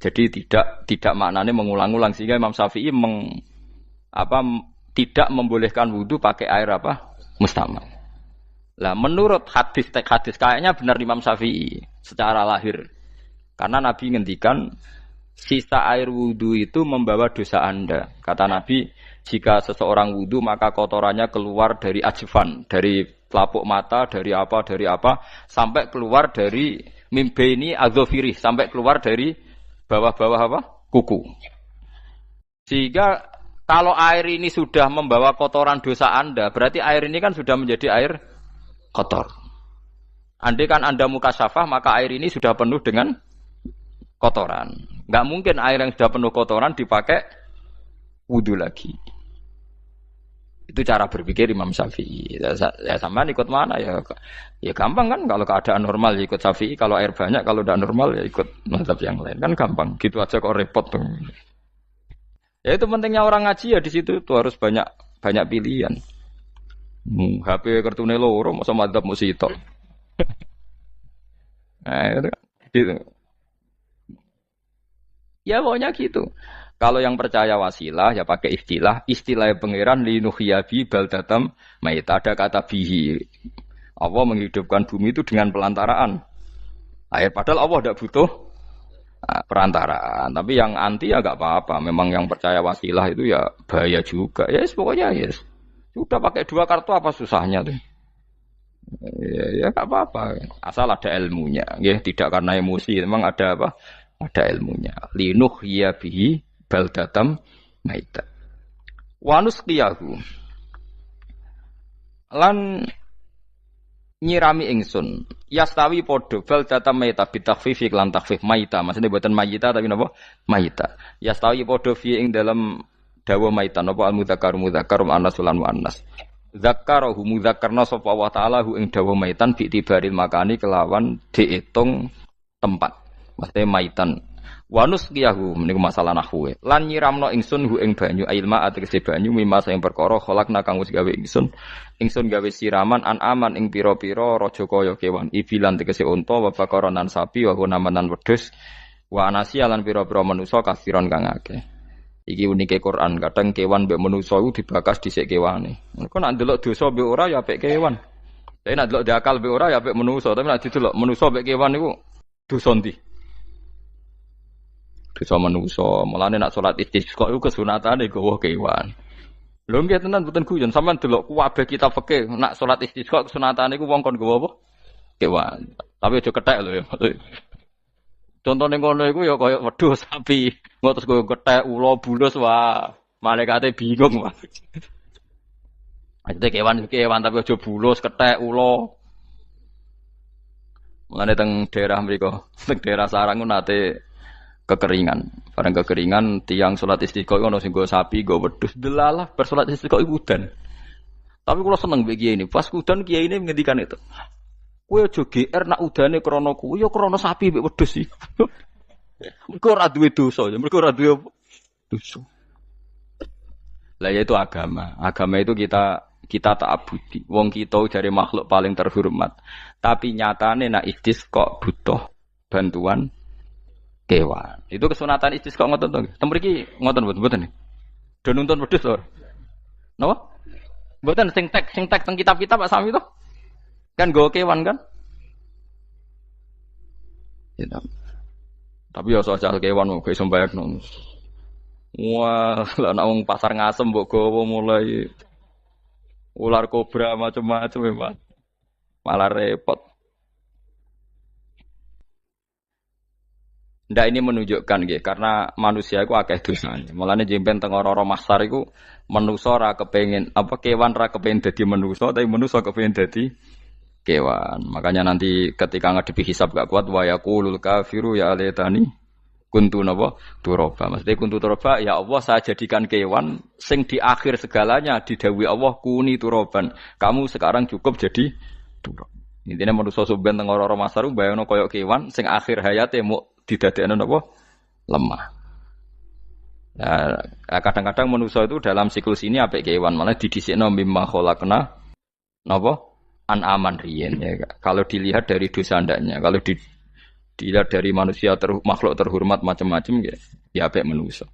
Jadi tidak maknanya mengulang-ulang sehingga Imam Syafi'i tidak membolehkan wudu pakai air apa? Mustamal. Lah menurut hadis kayaknya benar Imam Syafi'i secara lahir. Karena Nabi ngendikan sisa air wudu itu membawa dosa Anda. Kata Nabi, jika seseorang wudu maka kotorannya keluar dari ajfan, dari telapuk mata, dari apa sampai keluar dari mimbaini adzofiri, sampai keluar dari bawah-bawah apa? Kuku. Sehingga kalau air ini sudah membawa kotoran dosa Anda, berarti air ini kan sudah menjadi air kotor. Andai kan Anda mukasyafah, maka air ini sudah penuh dengan kotoran. Enggak mungkin air yang sudah penuh kotoran dipakai wudu lagi. Itu cara berpikir Imam Syafi'i. Ya sampean ikut mana ya? Ya gampang kan kalau keadaan normal ya ikut Syafi'i, kalau air banyak, kalau tidak normal ya ikut mazhab yang lain. Kan gampang. Gitu aja kok repot tuh. Ya itu pentingnya orang ngaji ya di situ tuh harus banyak pilihan. HP kartune loro masa mazhab mesti tok. Nah, itu kan gitu. Ya pokoknya gitu. Kalau yang percaya wasilah ya pakai istilah pangeran linuhyabi baldatam maita, ada kata bihi. Allah menghidupkan bumi itu dengan pelantaraan air, padahal Allah tidak butuh perantaraan. Tapi yang anti ya enggak apa-apa. Memang yang percaya wasilah itu ya bahaya juga. Ya yes, pokoknya yes. Sudah pakai 2 kartu apa susahnya tuh. Ya enggak apa-apa. Asal ada ilmunya. Ya tidak karena emosi, memang ada apa? Ada ilmunya. Linuhyabi baldatam maita. Wanus qiyahu. Lan nyirami ingsun. Yastawi podo baldatam maita bitakhfif lan takhfif maita. Maksudnya buatan maita tapi napa? Maita. Yastawi podo fi ing dalam dawa maita napa al-mudzakar muanas lan muannas. Zakarahu mudzakarna sapa wa ta'ala hu ing dawa maitan bi tibaril makani kelawan diitung tempat. Maksudnya maitan. Wanus kiyahu meniku masalah nahwu. Lan nyiramno ingsun hu ing banyu ailma ategese banyu mimma sing perkara khalaqna kang wis gawe ingsun. Ingsun gawe siraman an aman ing pira-pira raja kaya kewan. Ibilan tegese unta wa bakaronan sapi wa namanan wedhus. Wa anasiya lan pira-pira manusa kafiron kang akeh. Iki unike Quran, kadang kewan mbek manusa iku dibakas dhisik kewane. Engko nek ndelok dosa mbek ora ya apik kewan. Tapi nek ndelok diakal mbek ora ya apik manusa, tapi nek didelok manusa mbek kewan niku dosa ndi? Dosa manusa. Mulane nek salat istisqa iku kesunatane gawa kewan. Lho nggih tenan mboten guyon, sampean delok kabeh kitab fikih, nek salat istisqa kesunatane iku wong kon gawa apa? Kewan. Tapi aja kethek lho ya. Contone ngono iku ya kaya wedhus sapi, engko terus koyo kethek ula bulus wah, malaikate bingung wah. Ajete kewan tapi aja bulus, kethek ula. Mulane teng daerah mriku, teng daerah sarang ku nate kekeringan. Bareng kekeringan tiang salat istisqa ono sing nggo sapi, nggo wedhus. Delalah bar salat istisqa iku udan. Tapi kula seneng mbek kiai ini. Pas udan kiai ini ngendikan itu. Kowe aja GR nak udane krana kuwi ya krana sapi mbek wedhus iki. Mergo ora duwe dosa, mergo ora duwe dosa. Lah ya itu agama. Agama itu kita ta'abudi. Wong kita dari makhluk paling terhormat. Tapi nyatane nak istisqa butuh bantuan kewan. Itu kesunatan istisqa ngoten to. Tem mriki ngoten mboten. Do nuntun wedhus to. Napa? Mboten sing tek teng kitab-kitab Pak Sami to. Kan go kewan kan? Ya, tapi ya soal kewan kok iso mbayakno. Wah, lah nek wong pasar ngasem mbok gawa mulai ular kobra macam-macam memang. Malah repot. Ndak ini menunjukkan nggih karena manusia iku akeh dosane. Mulane jemben teng ora mahsar iku manusa ora kepengin apa kewan ora kepengin dadi manusa tapi manusa kepengin dadi kewan. Makanya nanti ketika ngadepi hisab gak kuat wa yaqulul kafiru ya alaytani kuntu napa turaba. Maksudnya kuntu turaba ya Allah saya jadikan kewan sing di akhir segalanya didhawuhi Allah kuni turaban. Kamu sekarang cukup jadi turab. Intine manusa sampeyan teng ora masar bayangno kaya kewan sing akhir hayate muk didadekno napa lemah. Nah, kadang-kadang manusa itu dalam siklus ini apik kewan malah didhisikno mimma khalaqna napa aman riyen ya. Kalau dilihat dari dosa ndaknya, kalau dilihat dari manusia makhluk terhormat macam-macam ya apik manusa.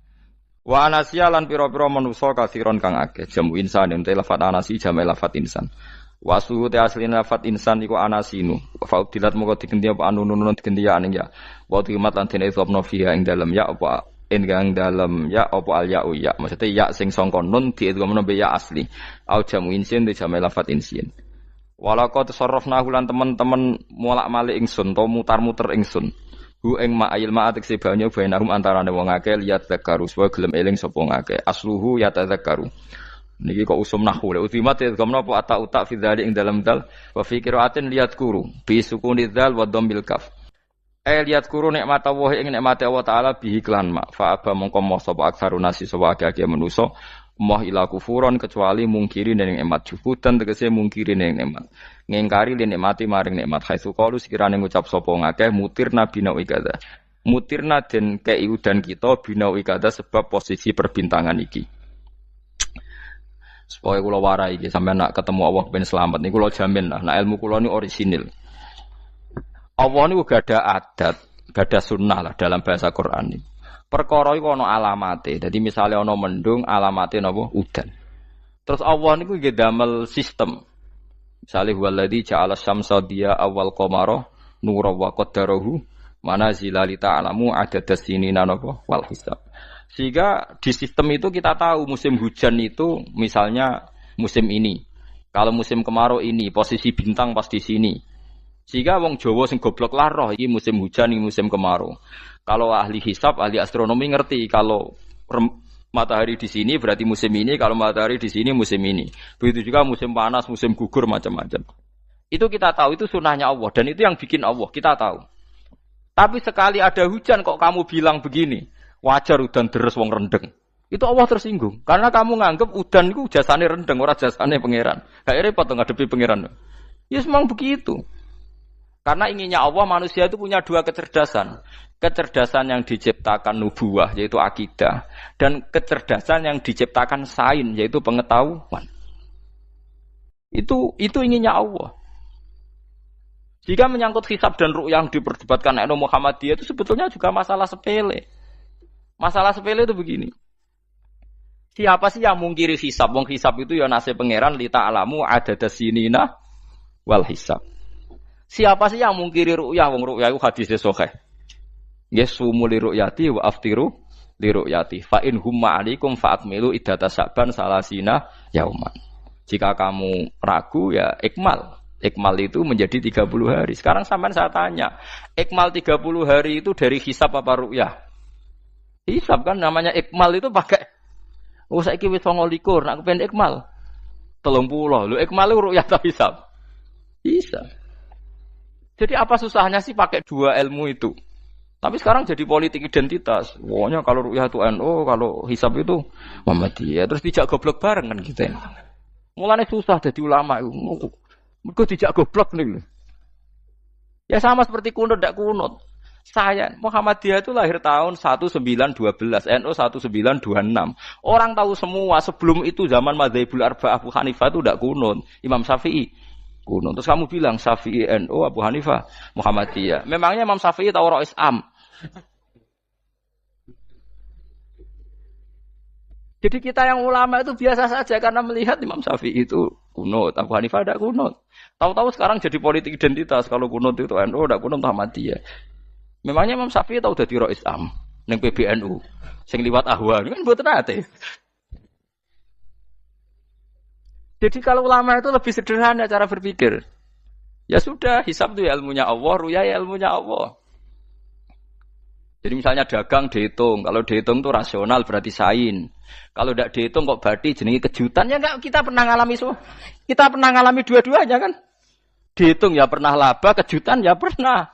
Wa anasiya lan pira-pira manusa kasiron kang akeh. Jamu insan ente lafat anasi jamu lafat insan. Wa suhu te asline lafat insan iku anasinu. Fa udilat moko digenti apa anunun digenti ya aning ya. Wa timat lan dene isopno fiha ing dalem ya apa ing dalem ya apa al ya ya. Maksudnya ya sing sangka nun diidghamno be ya asli. Au jamu insin te jamu lafat insin. Walaqad sarrafna lan teman-teman molak-malik ingsun to mutar-muter ingsun. Hu ing ma'il ma'atik sebanyo bainahum antarane wong akeh liat zakaru supaya gelem eling sapa ngakeh. Asluhu ya tadzakaru. Niki kok usum nahwu le utimat ya gamna apa ata utak fi dzalik ing dalam dal wa fi qiraatin liat kuru bi sukuni dzal wa dhammil kaf. Liat kuru nikmat Allah ing nikmate Allah taala bihi klan ma fa aba mongko moh sapa aksarun nasi sapa akeh manusa. Moh ila kufuron kecuali mungkiri ning nikmat juhudan tegese mungkiri ning nikmat ngingkari li nikmati maring nikmat khaisu qalu sekirane ngucap sapa ngakeh mutirna bina ikada mutirna den keiudan kita bina ikada sebab posisi perbintangan iki supaya kula warai iki sampeyan nak ketemu Allah ben selamat niku kula jamin lah nak ilmu kula ni orisinil Allah niku gada adat gada sunnah lah dalam bahasa Quran ini. Perkara iku ana alamate. Dadi misale ana mendung, alamate napa? Udan. Terus Allah niku nggih damel sistem. Misale huwallazi ja'ala syamsa diya awal qamara nura wa qaddarahu manazila li ta'lamu adadas sinina napa wal hisab. Sehingga di sistem itu kita tahu musim hujan itu misalnya musim ini. Kalau musim kemarau ini, posisi bintang pas di sini. Sehingga wong Jawa sing goblok lah roh iki musim hujan, iki musim kemarau. Kalau ahli hisab, ahli astronomi ngerti kalau matahari di sini berarti musim ini, kalau matahari di sini musim ini. Begitu juga musim panas, musim gugur macam-macam. Itu kita tahu, itu sunahnya Allah dan itu yang bikin Allah, kita tahu. Tapi sekali ada hujan kok kamu bilang begini, wajar udan deres wong rendeng. Itu Allah tersinggung karena kamu nganggep udan itu jasane rendeng ora jasane pangeran. Gak repot ngadepi pangeran. Ya memang begitu. Karena inginnya Allah manusia itu punya dua kecerdasan. Kecerdasan yang diciptakan nubuwah yaitu akidah dan kecerdasan yang diciptakan sains yaitu pengetahuan. Itu inginnya Allah. Jika menyangkut hisab dan ru'yah yang diperdebatkan oleh Muhammadiyah itu sebetulnya juga masalah sepele. Masalah sepele itu begini. Siapa sih yang mungkiri hisab? Wong hisab itu ya nasib pangeran li ta'lamu adada sinina wal hisab. Siapa sih yang mungkiri ru'yah? Wong ru'yah itu hadisnya sahih. Yasumu li ru'yati wa aftiru li ru'yati. Fa in humma 'alaikum fa'atmilu iddata sa'ban salasina yauman. Jika kamu ragu ya ikmal. Ikmal itu menjadi 30 hari. Sekarang sampean saya tanya, ikmal 30 hari itu dari hisab apa ru'yah? Hisab kan namanya ikmal itu pakai saiki wis 29, nak kepen ikmal 30. Lho ikmal itu ru'yah ta hisab? Bisa. Jadi apa susahnya sih pakai dua ilmu itu? Tapi sekarang jadi politik identitas. Pokoknya kalau ru'yah itu NU, kalau hisab itu Muhammadiyah. Terus dijak goblok bareng kan kita. Mulane susah jadi ulama itu. Mergo dijak goblok nih. Ya sama seperti kunut ndak kunut. Saya Muhammadiyah itu lahir tahun 1912, NU 1926. Orang tahu semua sebelum itu zaman Madzhabul Arba'ah Abu Hanifah itu ndak kunut. Imam Syafi'i kunut. Terus kamu bilang Syafi'i NU Abu Hanifah Muhammadiyah. Memangnya Imam Syafi'i tahu Rois Am? Jadi kita yang ulama itu biasa saja karena melihat Imam Syafi'i itu kunut, Abu Hanifah tidak kunut. Tahu-tahu sekarang jadi politik identitas kalau kunut itu NU tidak kunut Muhammadiyah. Memangnya Imam Syafi'i tahu dadi Rois Am ning PBNU sing liwat Ahwan kan mboten ate. Jadi kalau ulama itu lebih sederhana cara berpikir. Ya sudah, hisab itu ya ilmunya Allah, ruya ya ilmunya Allah. Jadi misalnya dagang dihitung, kalau dihitung itu rasional berarti sain. Kalau tidak dihitung kok berarti jenenge kejutan ya enggak, kita pernah ngalami semua. Kita pernah ngalami dua-duanya kan. Dihitung ya pernah laba, kejutan ya pernah.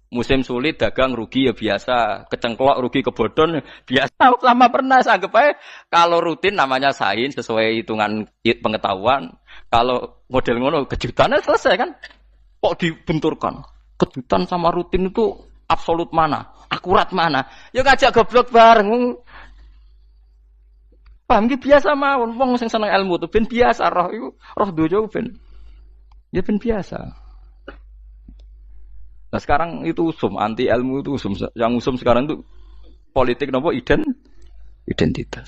Musim sulit dagang rugi ya biasa, kecengklok rugi kebodhon biasa, sama pernah anggap aja kalau rutin namanya sain sesuai hitungan pengetahuan. Kalau model ngono kejutannya selesai kan. Kok dibenturkan? Kejutan sama rutin itu absolut mana? Akurat mana? Ya ngajak goblok bareng. Paham ki biasa mawon wong sing seneng ilmu tuh ben biasa roh iku roh dojo ben. Ya ben biasa. Nah sekarang itu usum anti ilmu itu usum yang usum sekarang itu politik nopo identitas.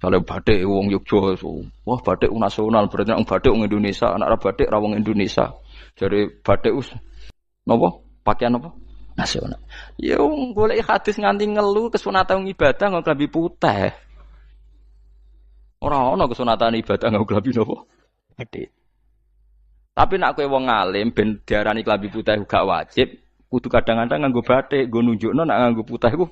Kalau batik wong Yogyo, wah batik nasional berarti orang batik wong Indonesia, anak batik ra wong Indonesia. Jadi batik nopo pakaian nopo nasional. Ya wong golek hadis nganti ngelu kesunatan ibadah nggo klambi putih. Ora ana kesunatan ibadah nggo klambi nopo? Batik. Tapi nak kowe wong alim ben diarani klambi putih gak wajib, kudu kadang-kadang nganggo batik, nggo nunjukno nak nganggo putih iku.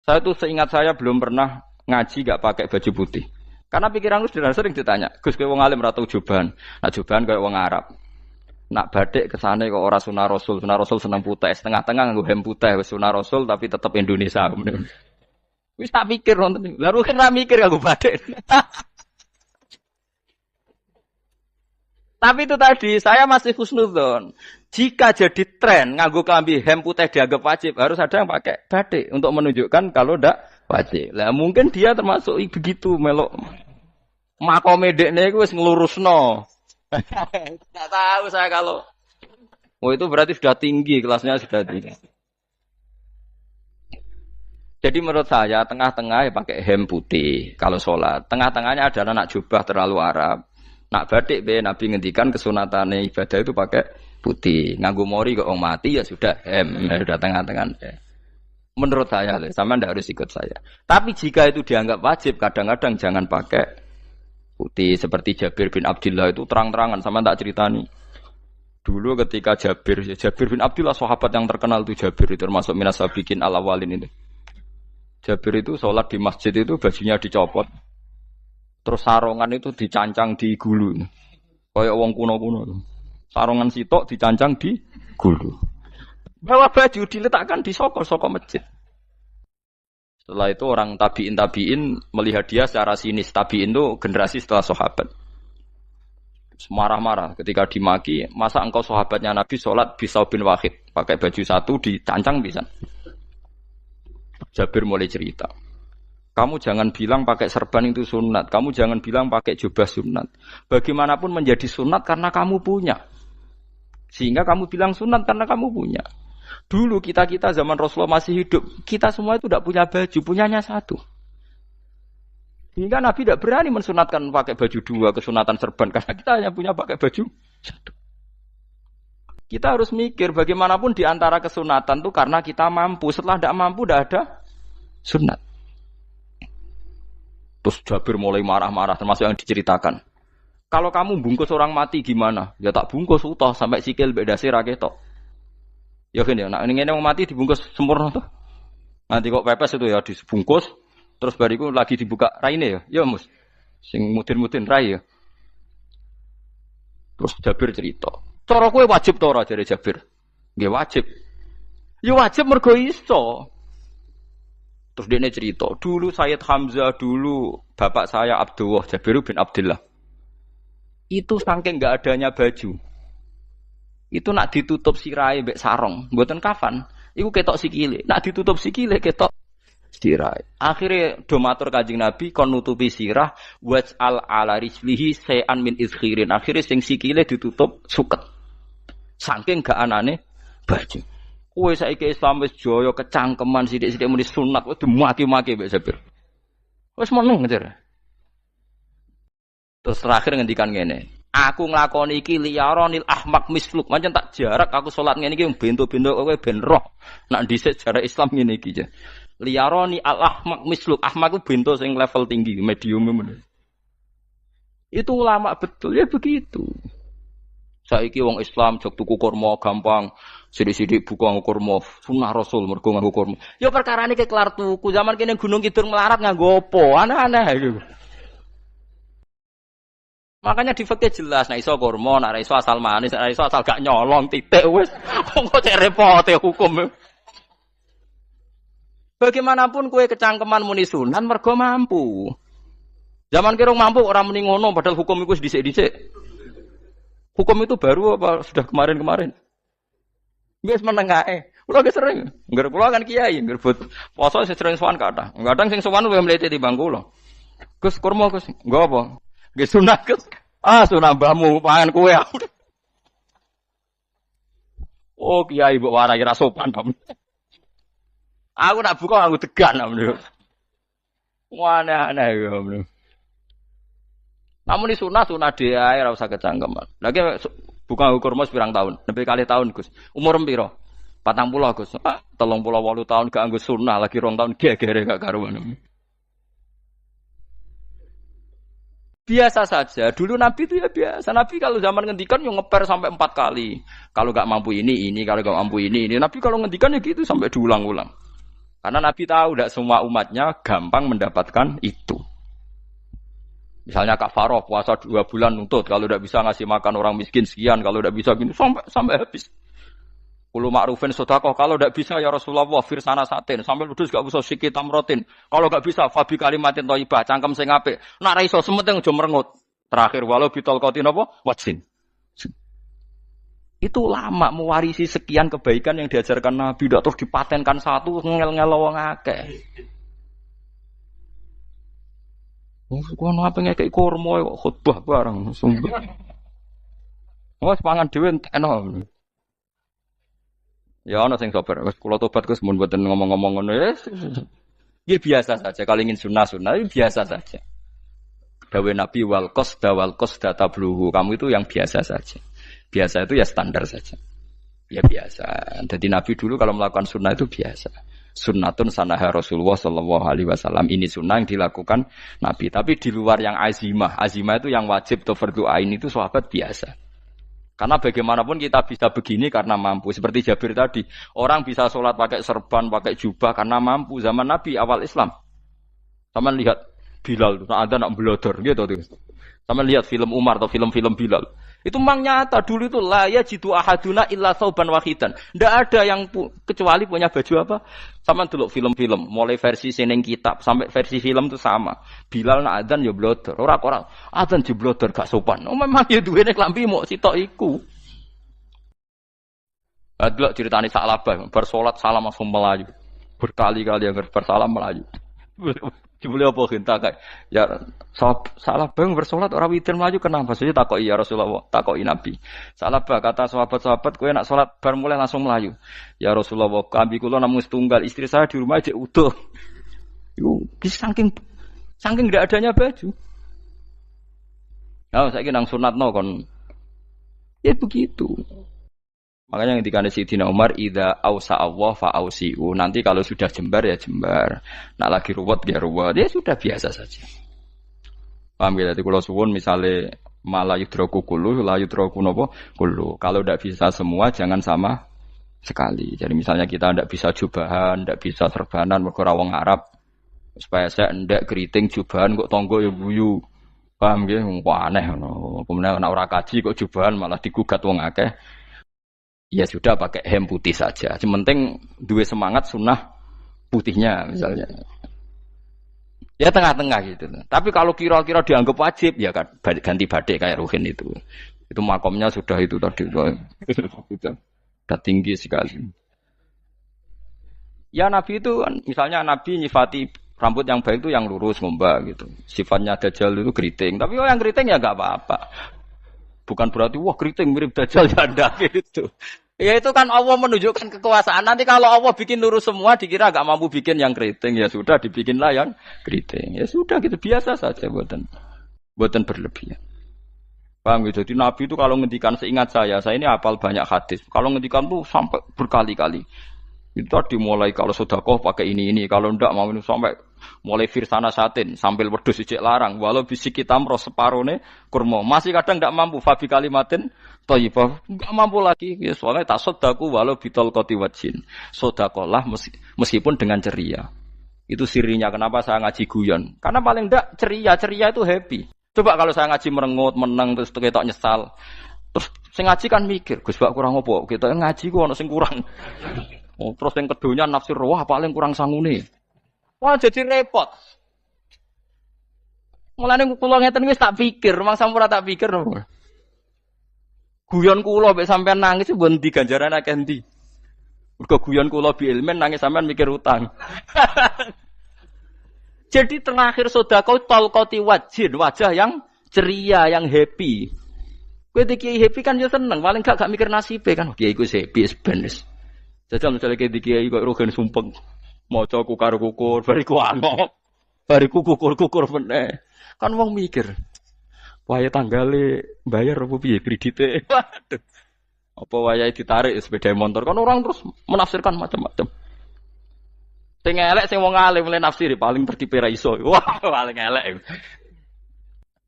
Saya tuh seingat saya belum pernah ngaji gak pakai baju putih. Karena pikiranku sudah sering ditanya, Gus kowe wong alim ora tau joban. Nak joban kaya wong Arab. Nak batik kesane kok ora sunah Rasul seneng putih, setengah-tengah nganggo hem putih wis sunah Rasul tapi tetep Indonesia. Wis tak pikir nonton. Lah kan ora mikir nganggo batik. Tapi itu tadi, saya masih husnudzon. Jika jadi tren nganggo klambi hem putih dianggap wajib, harus ada yang pakai batik untuk menunjukkan kalau ndak wajib. Lah mungkin dia termasuk begitu melok. Makome dekne iku wis nglurusno. Enggak tahu saya kalau itu berarti sudah tinggi, kelasnya sudah tinggi. Jadi menurut saya tengah-tengah ya pakai hem putih kalau sholat. Tengah-tengahnya adalah nak jubah terlalu Arab. Nak batik be Nabi ngendikan kesunatane ibadah itu pakai putih. Nganggo mori kok wong mati ya sudah hem, ya sudah tengah-tengah. Menurut saya, sama ndak harus ikut saya. Tapi jika itu dianggap wajib, kadang-kadang jangan pakai putih. Seperti Jabir bin Abdullah itu terang-terangan, sama ndak ceritani. Dulu ketika Jabir bin Abdullah sahabat yang terkenal itu Jabir itu termasuk minas sabiqin al-awwalin itu. Jabir itu sholat di masjid itu bajunya dicopot. Terus sarongan itu dicancang di gulu. Kayak wong kuno-kuno. Sarongan sitok dicancang di gulu. Bawa baju diletakkan di sokor masjid. Setelah itu orang tabiin melihat dia secara sinis. Tabiin itu generasi setelah sahabat. Marah-marah ketika dimaki, masa engkau sahabatnya Nabi sholat bisa bin wahid, pakai baju satu dicancang bisa. Jabir mulai cerita. Kamu jangan bilang pakai serban itu sunat. Kamu jangan bilang pakai jubah sunat. Bagaimanapun menjadi sunat karena kamu punya. Sehingga kamu bilang sunat karena kamu punya. Dulu kita zaman Rasulullah masih hidup, kita semua itu tidak punya baju, punyanya satu. Sehingga Nabi tidak berani mensunatkan pakai baju dua, kesunatan serban, karena kita hanya punya pakai baju satu. Kita harus mikir bagaimanapun di antara kesunatan itu karena kita mampu. Setelah tidak mampu, tidak ada sunat. Terus Jabir mulai marah-marah, termasuk yang diceritakan. Kalau kamu bungkus orang mati gimana? Ya tak bungkus utuh sampai sikil beda sirah ketok. Ya kan ya, nah ini mau mati dibungkus sempurna tuh. Nanti kok pepes itu ya dibungkus, terus bariku lagi dibuka raine ya. Ya mus, sing mudin-mudin rai ya. Terus Jabir cerita. Cara kowe wajib to ora jare Jabir? Nggih wajib. Ya wajib mergo iso. Terus dia cerita, dulu Sayyid Hamzah, dulu bapak saya Abdullah Jabir bin Abdullah. Itu saking enggak adanya baju. Itu nak ditutup sirai mbek sarong, mboten kafan. Iku ketok sikile. Nak ditutup sikile ketok sirai. Akhire do matur Kanjeng Nabi kon nutupi sirah waj'al ala rijlihi sayan min izkhirin. Akhire sing sikile ditutup suket. Saking gak anane baju. Kowe saiki Islam wis jaya kecangkeman sithik-sithik muni sunat wis dimaki-maki mbek Jabir. Wis meneng ngejar. Terus terakhir ngendikan ngene. Aku nglakoni iki liyaronil ahmak misluk. Pancen tak jarak aku salat ngene iki bento-bento kowe ben roh. Nak dhisik jarak Islam ngene iki ya. Liyaroni al ahmak misluk. Ahmak ku bento sing level tinggi, medium men. Itu ulama betul ya begitu. Saiki wong Islam jog tuku kurma gampang. Sithik-sithik buka nganggo kurma. Sunah Rasul mergo nganggo kurma. Ya perkarane kelar tuku. Zaman kene Gunung Kidul melarat nganggo apa? Aneh-aneh iku. Makanya di fikih jelas, nek iso kurma, nek iso asal manis, nek iso asal gak nyolong titik wis. Kok cek repote hukum. Bagaimanapun kue kecangkeman muni sunan mergo mampu. Zaman kira mampu orang muni ngono padahal hukum iku wis dhisik-dhisik. Hukum itu baru apa sudah kemarin-kemarin? Wis meneng ae. Kulo ge sering, ngger kulo kan kiai, ngger poso sering sowan kathah. Kadang sing sowan luwih mlete timbang kulo. Gus kurma Gus, nggo apa? Nggih sunat Gus. Ah sunah mbahmu pangan kowe. Oh kiai mbok warai ra sopan to. Aku nak buka aku tegan amne. Aneh-aneh ya amne. Namun ini sunah dhewe ae ora usah kecangkeman. Lagi buka kurma pirang tahun? Lebih kali tahun Gus. Umur piro? 40 Gus. 38 tahun gak anggo sunah lagi 2 tahun gegere gak karuan. Biasa saja. Dulu Nabi itu ya biasa. Nabi kalau zaman ngendikan yang ngeper sampai 4 kali. Kalau gak mampu ini, kalau gak mampu ini. Nabi kalau ngendikan ya gitu sampai diulang-ulang. Karena Nabi tahu tidak semua umatnya gampang mendapatkan itu. Misalnya kafaroh puasa 2 bulan nuntut. Kalau tidak bisa ngasih makan orang miskin sekian. Kalau tidak bisa gini sampai habis. Kulo ma'rufin sedekah, kalau tidak bisa ya Rasulullah firsana satin, sampai ludus gak usah sikit tamrotin. Kalau gak bisa fabi kalimatin thayyibah, cangkem sing apik. Nek ra iso sementing aja merengut. Terakhir walau bitolqatin apa? Wajin. Itu lama mewarisi sekian kebaikan yang diajarkan Nabi, tidak terus dipatenkan satu ngel-ngel wong akeh. Kono apa ngekeki kurma kok khutbah bareng sumpah. Wes pangan dhewe entekno. Ya ana sing sabar. Wes kula tobat Gus mun mboten ngomong-ngomong ngono ya. Ya biasa saja kalau ingin sunah-sunah biasa saja. Dawe Nabi wal qasda tabluhu. Kamu itu yang biasa saja. Biasa itu ya standar saja. Ya biasa. Jadi Nabi dulu kalau melakukan sunnah itu biasa. Sunnatun sanaha Rasulullah sallallahu alaihi wasallam. Ini sunnah yang dilakukan Nabi. Tapi di luar yang azimah. Azimah itu yang wajib atau fardhu ain itu sahabat biasa. Karena bagaimanapun kita bisa begini karena mampu. Seperti Jabir tadi. Orang bisa sholat pakai serban, pakai jubah karena mampu. Zaman Nabi awal Islam. Sama lihat Bilal. Ada nak belodor gitu. Sama lihat film Umar atau film-film Bilal. Itu memang nyata dulu itu la yajidu ahaduna illa sauban wahidan. Tidak ada yang kecuali punya baju apa? Sama dulu film-film, mulai versi seneng kitab sampai versi film itu sama. Bilal nak adzan ya bloder, orang adzan di bloder gak sopan. Oh memang ya duwene klambi mau sitok iku. Adlok ceritane Sa'labah, bersolat salam langsung melayu. Berkali-kali yang bersalam melayu. Jebule apa genta kae? Ya salah bang bersolat orang witir melayu kenapa? Saya takoki ya Rasulullah, takoki Nabi. Salah bah kata sahabat-sahabat kowe nak salat bar mulai langsung melayu. Ya Rasulullah, kami kula namung setunggal, istri saya di rumah aja utuh. Iku saking ndak adanya baju. Nah, saiki nang sunatno kon. Ya begitu. Makanya ketika Sayyidina Umar idza ausa Allah fa ausiu. Nanti kalau sudah jembar ya jembar. Nak lagi ruwet ya ruwet. Ya sudah biasa saja. Paham ya? Jadi kalau suwun misalnya malah yudroku kulu, la yudroku nopo kulu. Kalau tidak bisa semua jangan sama sekali. Jadi misalnya kita tidak bisa jubahan, tidak bisa serbanan mergo wong Arab. Supaya saya ndak keriting jubahan kok tonggo ya guyu. Paham ya? Wah aneh ngono. Kemudian ana ora kaji kok jubahan malah digugat wong akeh. Ya sudah pakai hem putih saja. Yang penting dua semangat sunnah putihnya misalnya. Ya tengah-tengah gitu. Tapi kalau kira-kira dianggap wajib ya kan ganti badai kayak Ruhin itu. Itu makomnya sudah itu tadi. Sudah tinggi sekali. Ya Nabi itu misalnya Nabi nyifati rambut yang baik itu yang lurus ngombak gitu. Sifatnya Dajjal itu keriting. Tapi yang keriting ya enggak apa-apa. Bukan berarti wah keriting mirip Dajjal ya ada gitu. Ya itu kan Allah menunjukkan kekuasaan. Nanti kalau Allah bikin lurus semua dikira gak mampu bikin yang keriting. Ya sudah dibikinlah yang keriting. Ya sudah gitu biasa saja buatan berlebihan. Paham gitu. Jadi Nabi itu kalau ngendikan seingat saya ini hafal banyak hadis. Kalau ngendikan tuh sampai berkali-kali. Itu tadi mulai kalau sedekah pakai ini, kalau ndak mau sampai mulai firsana satin sambil wedhus ijek larang walau bisik hitam ros separone kurma masih kadang ndak mampu fabi kalimatin thayyibah ndak mampu lagi ya soalnya tak sedekah walau bitol qoti wajin sedekahlah meskipun dengan ceria. Itu sirinya kenapa saya ngaji guyon karena paling ndak ceria itu happy. Coba kalau saya ngaji merengut meneng terus ketok nyesal terus sing ngaji kan mikir Gus bak kurang opo kita ngaji ku ono sing kurang. Oh, terus yang keduanya nafsir wah paling kurang sangune. Wah jadi repot. Mulane kula ngeten wis tak pikir, rumang sampura tak pikir. Guyon kula mek sampean nangis mboten di ganjaran akeh endi. Mergo guyon kula bi ilmen nangis sampean mikir utang. Jadi terakhir sedekah talqati wajhin, wajah yang ceria, yang happy. Kowe iki happy kan yo seneng, paling gak mikir nasibe kan. Kiai iku happy benes. Jajal misalnya kayak di kiai kok rogen sumpeng, mau coku karo kukur, bariku angop, bariku kukur meneh. Kan wong mikir, waya tanggale bayar apa piye kredite? Waduh, apa waya ditarik sepeda motor? Kan orang terus menafsirkan macam-macam. Sing elek sing wong alim mulai nafsiri paling tertipe ra iso. Wah, paling elek.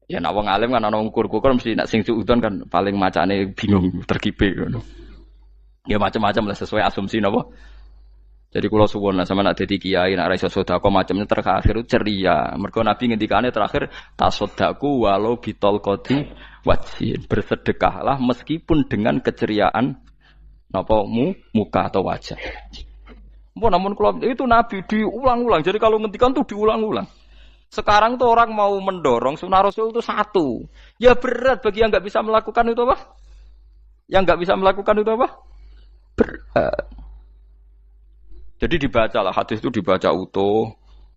Ya nek wong alim kan ana ukur-ukur mesti nek sing suudon kan paling macane bingung terkipe ngono. Ya macam-macam lah sesuai asumsi napa. Jadi kula suwun lah sama nak dadi kiai nak ra iso sedekah macamnya terakhir ceria. Mergo Nabi ngendikane terakhir tasaddaku walau bitol qoti wajhin. Bersedekahlah meskipun dengan keceriaan napa muka atau wajah. Namun kalau itu Nabi diulang-ulang. Jadi kalau ngendikan tuh diulang-ulang. Sekarang tuh orang mau mendorong sunnah Rasul itu satu. Ya berat bagi yang enggak bisa melakukan itu apa? Yang enggak bisa melakukan itu apa? Jadi dibacalah hadis itu dibaca utuh.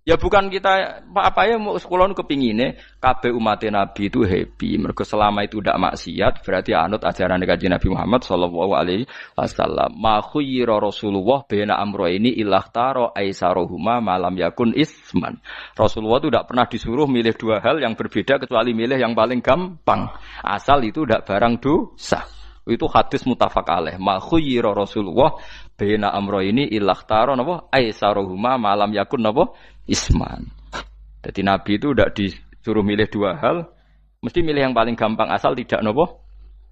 Ya bukan kita apa ya mau sekolah kepingine kabeh umat Nabi itu happy. Mergo selama itu tidak maksiat berarti anut ajaran Kanjeng Nabi Muhammad sallallahu alaihi wasallam. Ma khuyira Rasulullah baina amrayni ilakhtara aisarohuma malam yakun isman. Rasulullah itu tidak pernah disuruh milih dua hal yang berbeda kecuali milih yang paling gampang. Asal itu tidak barang dosa. Itu hadis muttafaq alaih. Ma khuyira Rasulullah baina amrayni ilakhtara napa aisarohuma malam yakun napa isman. Jadi Nabi itu tidak disuruh milih dua hal, mesti milih yang paling gampang asal tidak nopo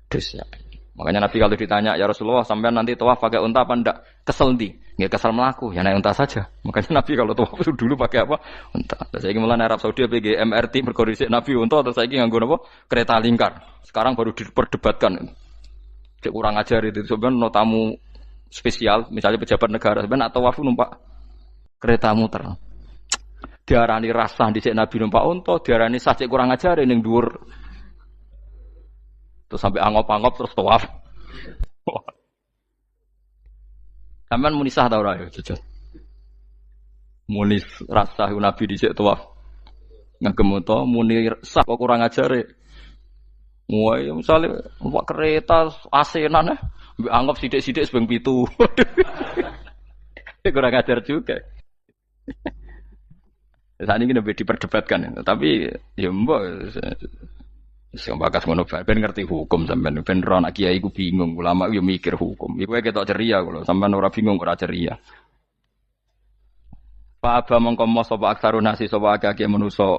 dosa. Makanya Nabi kalau ditanya, ya Rasulullah sampean nanti tawaf pakai unta apa ndak? Kesel ndi? Nggih kesel melaku, ya naik unta saja. Makanya Nabi kalau tawaf itu dulu pakai apa? Unta. Terus saiki mulane Arab Saudi PG MRT mergo dhisik Nabi unta terus saiki nganggo napa? Kereta lingkar. Sekarang baru diperdebatkan. Cek kurang ajar itu sebenarnya no tamu spesial, misalnya pejabat negara sebenarnya atau tawaf numpak kereta muter. Diarani rasah dhisik Nabi numpak unta, diarani sah cek kurang ajar ning dhuwur. Terus sampai angop-angop terus tawaf. Sampeyan muni sah ta ora ya, jujur. Muni rasah Nabi dhisik tawaf. Ngagem unta muni sah kok kurang ajare. Wah, misalnya numpak kereta asenan anggap sithik-sithik sebeng 7. Kurang ajar juga. Saat ini lebih diperdebatkan, tapi ya mbok sing bakas ngono ben ngerti hukum sampean ben ora anak kiai ku bingung, ulama yo mikir hukum. Iku ketok ceria kula, sampean ora bingung ora ceria. Fa aba mongko mos sapa aksarun nasi sapa akeh manusa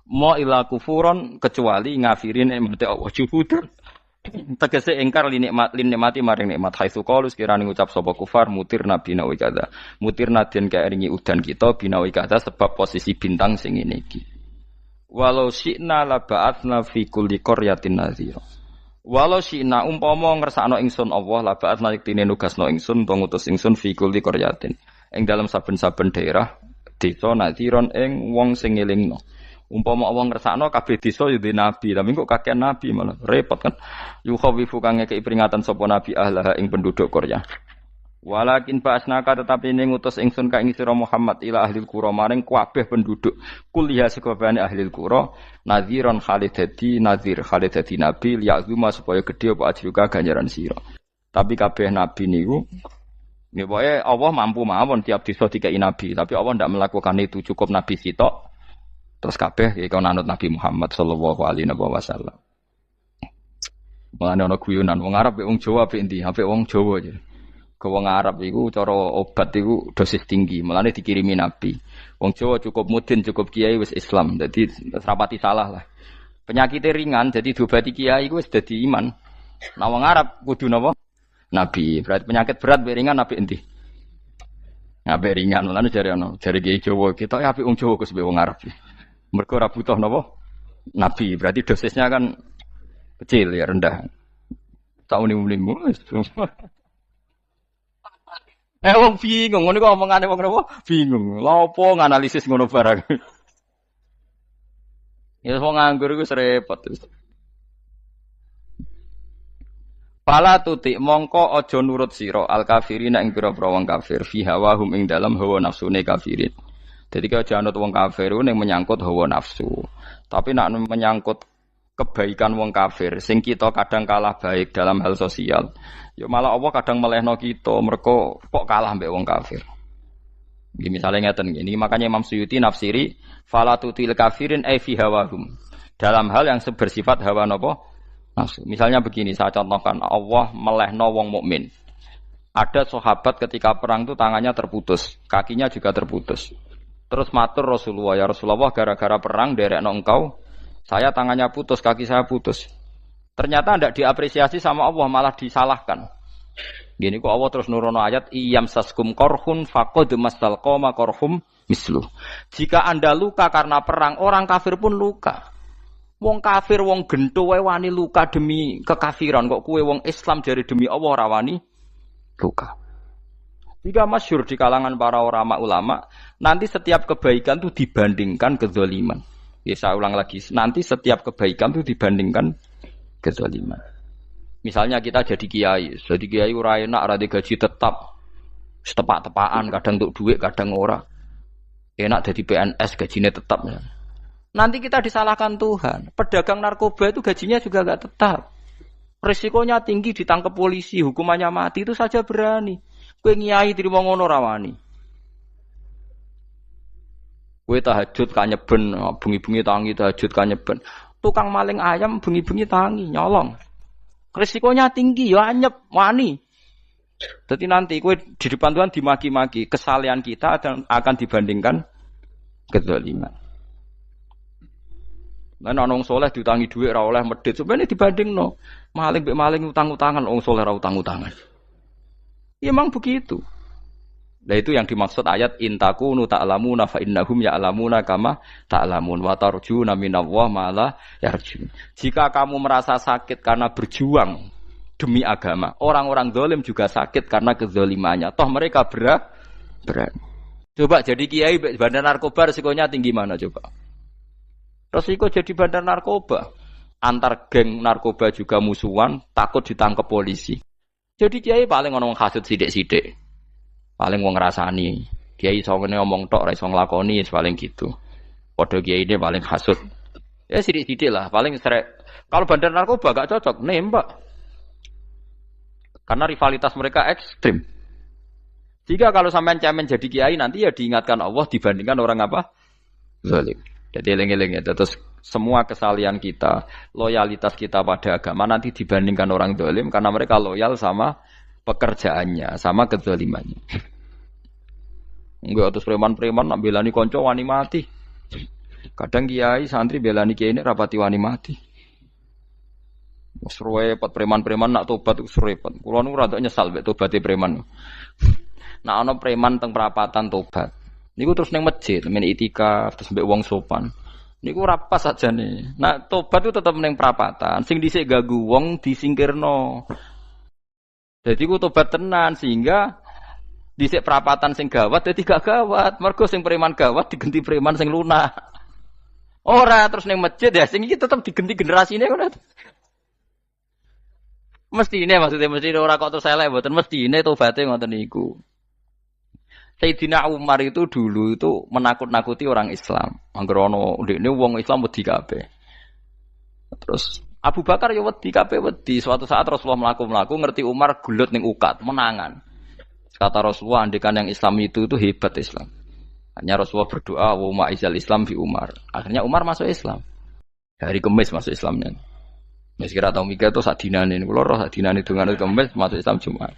mo ila kufuron kecuali ngafirin emate Allah juhudan. Tegese ingkar linikmati maring nikmat haitsu qalu sekirane ngucap sapa kufar mutir nabi nawi kada. Mutir nadien kaeringi udan kita binawi kada sebab posisi bintang sing ngene iki. Walau syi'na la ba'atsna fi kulli qaryatin nadhira. Walau syi'na umpama ngersakno ingsun Allah la ba'atsna yektine nugasno ingsun utawa ngutus ingsun fi kulli qaryatin. Ing dalam saben-saben daerah desa nadhiron ing wong sing ngelingno. Umpama Allah ngersakno kabeh desa yo nabi, tapi kok kakek nabi malah repot kan. Yukhawifu kang ngekeki peringatan sapa nabi ahlaha ing penduduk Qaryah. Walakin ba'asnaka tetapi ning ngutus ingsun ka ing sira Muhammad ila ahli qura maring kabeh penduduk kuliah sekabehane ahli qura nadhiron khalidati nadhir khalidati nabi liya'zuma supaya gedhe apa ajruka ganjaran sira. Tapi kabeh nabi niku nggih pokoke Allah mampu mawon tiap desa dikeki nabi, tapi Allah ndak melakukan itu cukup nabi sitok. Terus kabeh iku nanut Nabi Muhammad sallallahu alaihi wasallam. Mulane ana guyonan wong Arab wong Jawa apik endi? Apik wong Jawa aja. Ke wong Arab iku cara obat iku dosis tinggi, mulane dikirimi Nabi. Wong Jawa cukup mudin, cukup kiai wis Islam. Dadi rapati salah lah. Penyakitnya ringan jadi diobati kiai iku wis dadi iman. Nah wong Arab kudu napa? Nabi. Berarti penyakit berat be ringan apik endi? Apik ringan, mulane jare ana, jare kiai Jawa, kita apik wong Jawa kus be wong Arab. Mergo ora butuh napa? Nabi, berarti dosisnya kan kecil ya, rendah. Taune-mune wis. Wong bingung, ngono kok omongane wong napa? Bingung. Lha opo nganalisis ngono barang. Ya wong nganggur iku repot. Pala tutik mongko aja nurut sira al kafirina ing pira-pira wong kafir fi hawahum ing dalam hawa nafsune kafirin. Jadi kalau janut wong kafir itu yang menyangkut hawa nafsu. Tapi nak menyangkut kebaikan wong kafir, sing kita kadang kalah baik dalam hal sosial. Ya malah Allah kadang melehno kita, mereka kok kalah mbek wong kafir. Gini misalnya ngeten gini, makanya Imam Suyuti nafsiri falatutil kafirin ay fi hawahum. Dalam hal yang bersifat hawa napa? Nafsu. Misalnya begini, saya contohkan Allah melehno wong mukmin. Ada sahabat ketika perang itu tangannya terputus, kakinya juga terputus. Terus matur Rasulullah, ya Rasulullah gara-gara perang derekno engkau, saya tangannya putus, kaki saya putus. Ternyata tidak diapresiasi sama Allah, malah disalahkan. Gini kok Allah terus nurono ayat iyam saskum korhun faqad mastal qoma korhum mislu. Jika Anda luka karena perang, orang kafir pun luka. Wong kafir wong gento wae wani luka demi kekafiran, kok kuwe wong Islam jare demi Allah ora wani luka. Jika masyhur di kalangan para ulama, nanti setiap kebaikan itu dibandingkan kezaliman. Ya saya ulang lagi, nanti setiap kebaikan itu dibandingkan kezaliman. Misalnya kita jadi kiai ora enak, ora gaji tetap, setepak-tepaan, kadang untuk duit, kadang ora. Enak jadi PNS, gajinya tetap. Ya. Nanti kita disalahkan Tuhan. Pedagang narkoba itu gajinya juga enggak tetap. Risikonya tinggi, ditangkap polisi, hukumannya mati, itu saja berani. Kowe nyai trimo ngono ra wani. Kowe tahajud ka nyeben, bengi-bengi tangi tahajud ka nyeben. Tukang maling ayam bengi-bengi tangi nyolong. Risikonya tinggi ya anyep wani. Jadi nanti kowe di depan Tuhan dimaki-maki, kesalehan kita akan dibandingkan kezaliman. Lan ana wong saleh diutangi dhuwit ora oleh medhit. Sebenarnya dibandingno. Maling mbek maling utang-utangan wong saleh ora utang-utangan. Ya memang begitu. Nah itu yang dimaksud ayat intakunu ta'lamuna fa innahum ya'lamuna kama ta'lamun wa tarjuna minallah ma la yarjun. Jika kamu merasa sakit karena berjuang demi agama, orang-orang zalim juga sakit karena kezalimannya. Toh mereka berani. Coba jadi kiai bandar narkoba resikonya tinggi mana coba? Resiko jadi bandar narkoba. Antar geng narkoba juga musuhan, takut ditangkap polisi. Jadi kiai paling ono hasud sithik-sithik. Paling wong ngrasani. Kiai iso ngene ngomong tok ora iso nglakoni paling gitu. Padha kiai ini paling hasud. Ya sithik-sithik lah, paling serek. Kalau bandar narkoba gak cocok nembak. Karena rivalitas mereka ekstrim. Jika kalau sampean cemen jadi kiai nanti ya diingatkan Allah dibandingkan orang apa? Zalim. Jadi eling-eling ya. Terus semua kesalahan kita, loyalitas kita pada agama nanti dibandingkan orang zalim karena mereka loyal sama pekerjaannya, sama kezalimannya. Enggak terus preman-preman nak belani kanca wani mati. Kadang kiai santri belani kiai ini rapati wani mati. Wes repot preman-preman nak tobat wis repot. Kula nu rada nyesal mek tobaté preman. Nak ana preman teng perapatan tobat. Niku terus ning masjid, men itikaf terus mbek wong sopan. Niku ora pas sajane. Nak tobat itu tetep ning perapatan. Sing dhisik ganggu wong disingkirno. Jadi ku tobat tenan sehingga dhisik perapatan sing gawat dadi gak gawat. Mergo sing preman gawat diganti preman sing lunak. Ora terus ning masjid ya sing iki tetep diganti generasine ngono. Mestine maksudnya mesti ora kok terus elek mboten mestine tobaté ngoten niku. Sayyidina Umar itu dulu itu menakut-nakuti orang Islam. Angger ana ndekne wong Islam wedi kabeh. Terus Abu Bakar ya wedi kabeh wedi. Suatu saat Rasulullah mlaku-mlaku ngerti Umar gulut ning ukat, menangan. Kata Rasulullah andikan yang Islam itu hebat Islam. Hanya Rasulullah berdoa wa ma'izal Islam fi Umar. Akhirnya Umar masuk Islam. Hari Kamis masuk Islamnya. Wis kira tau mikir to sak dinane kula roh sak dinane dongane Kamis masuk Islam Jumat.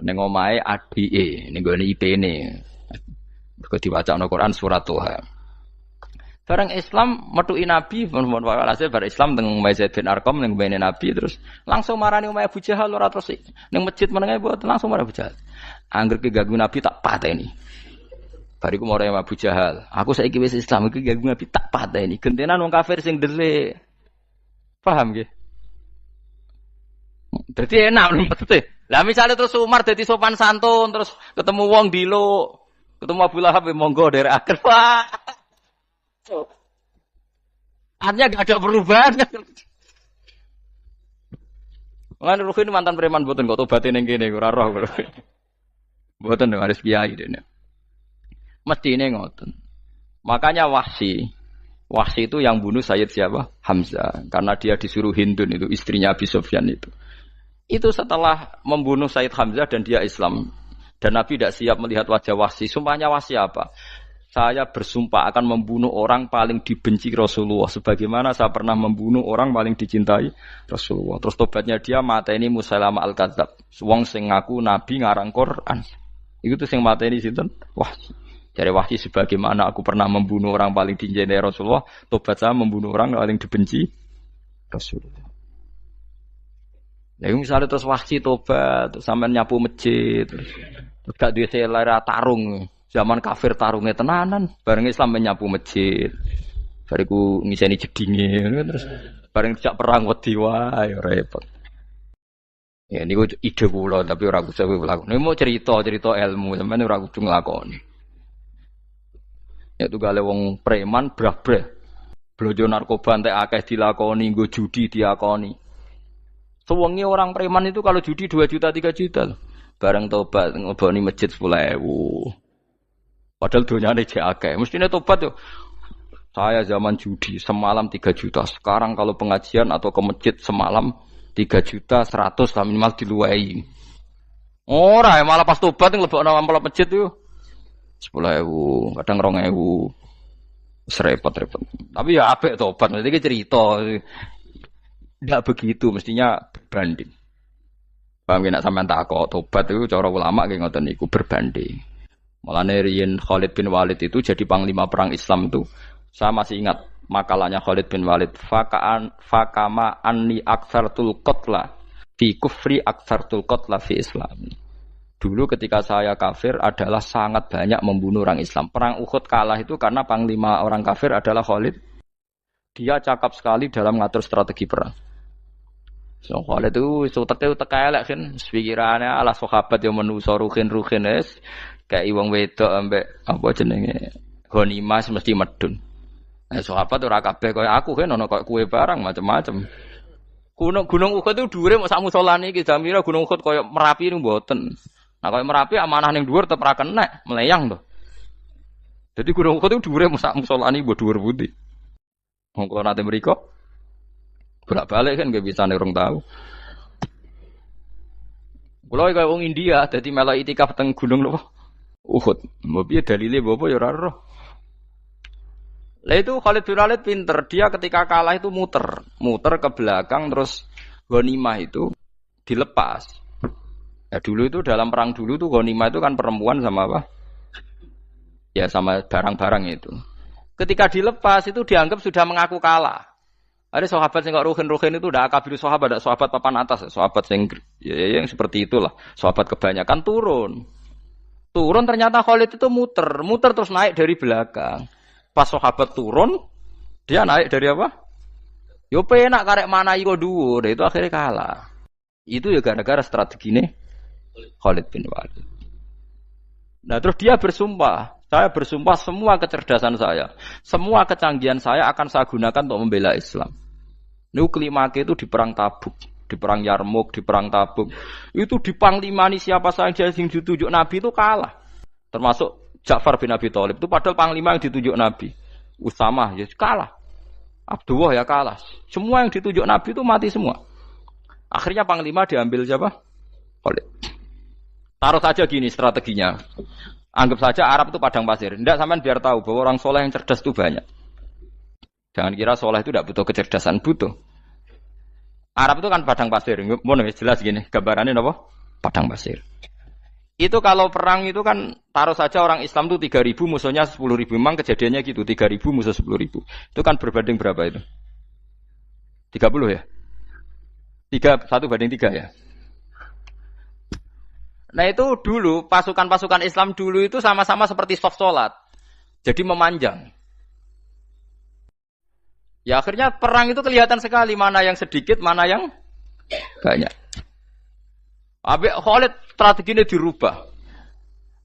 Ning omahe adike ning gone IP-ne. Mergo diwacana Quran surat Toha. Bareng Islam metuki Nabi, mun walhasil bar Islam teng Zaid bin Arqam ning mbene Nabi terus langsung marani omahe Abu Jahal ora terus ning masjid menenge mboten langsung marani Abu Jahal. Angger ki ganggu Nabi tak pateni. Bariku marani Abu Jahal. Aku saiki wis Islam iki ganggu Nabi tak pateni. Gentenan wong kafir sing delik. Paham nggih? Dadi enak maksudnya. Lah misalnya terus Umar dadi sopan santun terus ketemu wong dilo, ketemu Abu Lahab monggo derek akhir. Wah. Artinya gak ada perubahan. Lan Ruhin mantan preman mboten kok tobaté ning kene ora roh. Mboten harus kiai dene. Mestine ngoten. Makanya Wahsy itu yang bunuh Sayyid siapa? Hamzah. Karena dia disuruh Hindun itu istrinya Abi Sufyan itu. Itu setelah membunuh Sayyid Hamzah dan dia Islam. Dan Nabi tidak siap melihat wajah Wahsy. Sumpahnya Wahsy apa? Saya bersumpah akan membunuh orang paling dibenci Rasulullah. Sebagaimana saya pernah membunuh orang paling dicintai Rasulullah. Terus tobatnya dia mateni Musailamah al-Kadzab. Wong sing ngaku Nabi ngarang Quran. Itu tuh sing mateni sinten? Wahsy. Dari Wahsy sebagaimana aku pernah membunuh orang paling dicintai Rasulullah. Tobat saya membunuh orang paling dibenci Rasulullah. Ya misalnya terus Wahsy tobat, terus sampean nyapu masjid, terus gak duwe selera tarung. Zaman kafir tarungnya tenanan, bareng Islam menyapu masjid. Bariku ngiseni jedinge terus bareng dijak perang wedi wae repot. Ya niku ide kula tapi ora kudu nglakoni. Niku mau cerita ilmu, sampeyan ora kudu nglakoni. Ya tugale wong preman brah-brah. Blojo narkoba entek akeh dilakoni, nggo judi diakoni. Sewengi orang preman itu kalau judi 2 juta 3 juta. Bareng tobat ngeboni masjid 10.000. Padahal donyane jek akeh. Mestine tobat yo. Saya zaman judi semalam 3 juta. Sekarang kalau pengajian atau ke masjid semalam 3 juta 100 lah minimal diluwei. Ora malah pas tobat nglebokno amplop masjid yo. 10.000, kadang 2.000. Repot-repot. Tapi ya apik tobat, mesti cerita. Tidak begitu, mestinya berbanding. Paham nek sampean takok tobat itu cara ulama nggih ngoten niku berbanding. Mulane riyen Khalid bin Walid itu jadi panglima perang Islam itu. Saya masih ingat makalahnya Khalid bin Walid, fakama anni aktsartul qatla fi kufri aktsartul qatla fi Islam. Dulu ketika saya kafir adalah sangat banyak membunuh orang Islam. Perang Uhud kalah itu karena panglima orang kafir adalah Khalid. Dia cakap sekali dalam mengatur strategi perang. So Khalid itu utek elek kan, pikirannya ala sahabat yang menuso ruhin es kayak wong wedok ambek apa jenenge ghanimah mesti medun. Sahabat ora kabeh kaya aku kan ana kaya kue barang macam-macam. Gunung Uhud itu dhuwure mok sak musolane iki Jamira Gunung Uhud kaya Merapi niku mboten. Nah kaya Merapi amanah ning dhuwur tetep ra kenek, meleyang to. Jadi Gunung Uhud itu dhuwure mok sak musolane mbok dhuwur putih. Wong kula nate mriko bolak-balik kan gak bisa nih orang tahu. Kula kaya wong India dadi melok itikaf teng gunung lho Uhud. Mbok piye dalile mbok apa ya ora roh. Lah itu Khalid bin Walid pinter, dia ketika kalah itu muter ke belakang terus ghanimah itu dilepas. Ya dulu itu dalam perang dulu tuh ghanimah itu kan perempuan sama apa? Ya sama barang-barang itu. Ketika dilepas itu dianggap sudah mengaku kalah. Ada sahabat yang kok ruhin itu udah akabir sahabat, ada sahabat papan atas, sahabat yang seperti itulah. Sahabat kebanyakan turun ternyata Khalid itu muter terus naik dari belakang. Pas sahabat turun, dia naik dari apa? Yo penak karek mana iko dhuwur, itu akhirnya kalah. Itu ya gara-gara strategi ini Khalid bin Walid. Nah terus dia bersumpah, saya bersumpah semua kecerdasan saya, semua kecanggihan saya akan saya gunakan untuk membela Islam. Niku kelimake itu di perang Tabuk, di perang Yarmuk, di perang Tabuk. Itu di panglimani siapa saja yang ditunjuk Nabi itu kalah. Termasuk Ja'far bin Abi Thalib itu padahal panglima yang ditunjuk Nabi. Usamah ya kalah. Abdullah ya kalah. Semua yang ditunjuk Nabi itu mati semua. Akhirnya panglima diambil siapa? Khalid. Taruh saja gini strateginya. Anggap saja Arab itu padang pasir. Tidak sampean biar tahu bahwa orang soleh yang cerdas itu banyak. Jangan kira soleh itu tidak butuh kecerdasan, butuh. Arab itu kan padang pasir. Mau jelas gini, gambarannya apa? Padang pasir. Itu kalau perang itu kan taruh saja orang Islam itu 3.000 musuhnya 10.000. Memang kejadiannya gitu, 3.000 musuh 10.000. Itu kan berbanding berapa itu? 30 ya? 1:3 ya? Nah itu dulu, pasukan-pasukan Islam dulu itu sama-sama seperti soft sholat. Jadi memanjang. Ya akhirnya perang itu kelihatan sekali mana yang sedikit, mana yang banyak. Habis Khalid strateginya dirubah.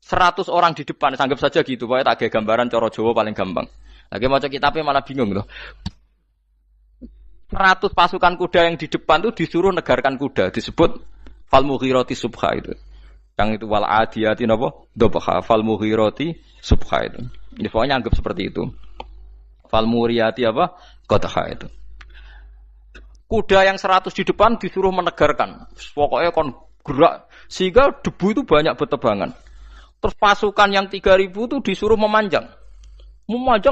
100 orang di depan, anggap saja gitu. Pokoknya tak kayak gambaran coro Jawa paling gampang. Lagi mau kitabnya malah bingung loh. 100 pasukan kuda yang di depan itu disuruh negarkan kuda. Disebut fal mughirati subha itu. Yang itu wal adiyati napa? Dobha fal mughirati subha itu. Ini pokoknya anggap seperti itu. Fal muriyati apa? Qadha itu. Kuda yang 100 di depan disuruh menegarkan. Pokoknya kon gerak sehingga debu itu banyak bertebangan. Terus pasukan yang 3.000 itu disuruh memanjang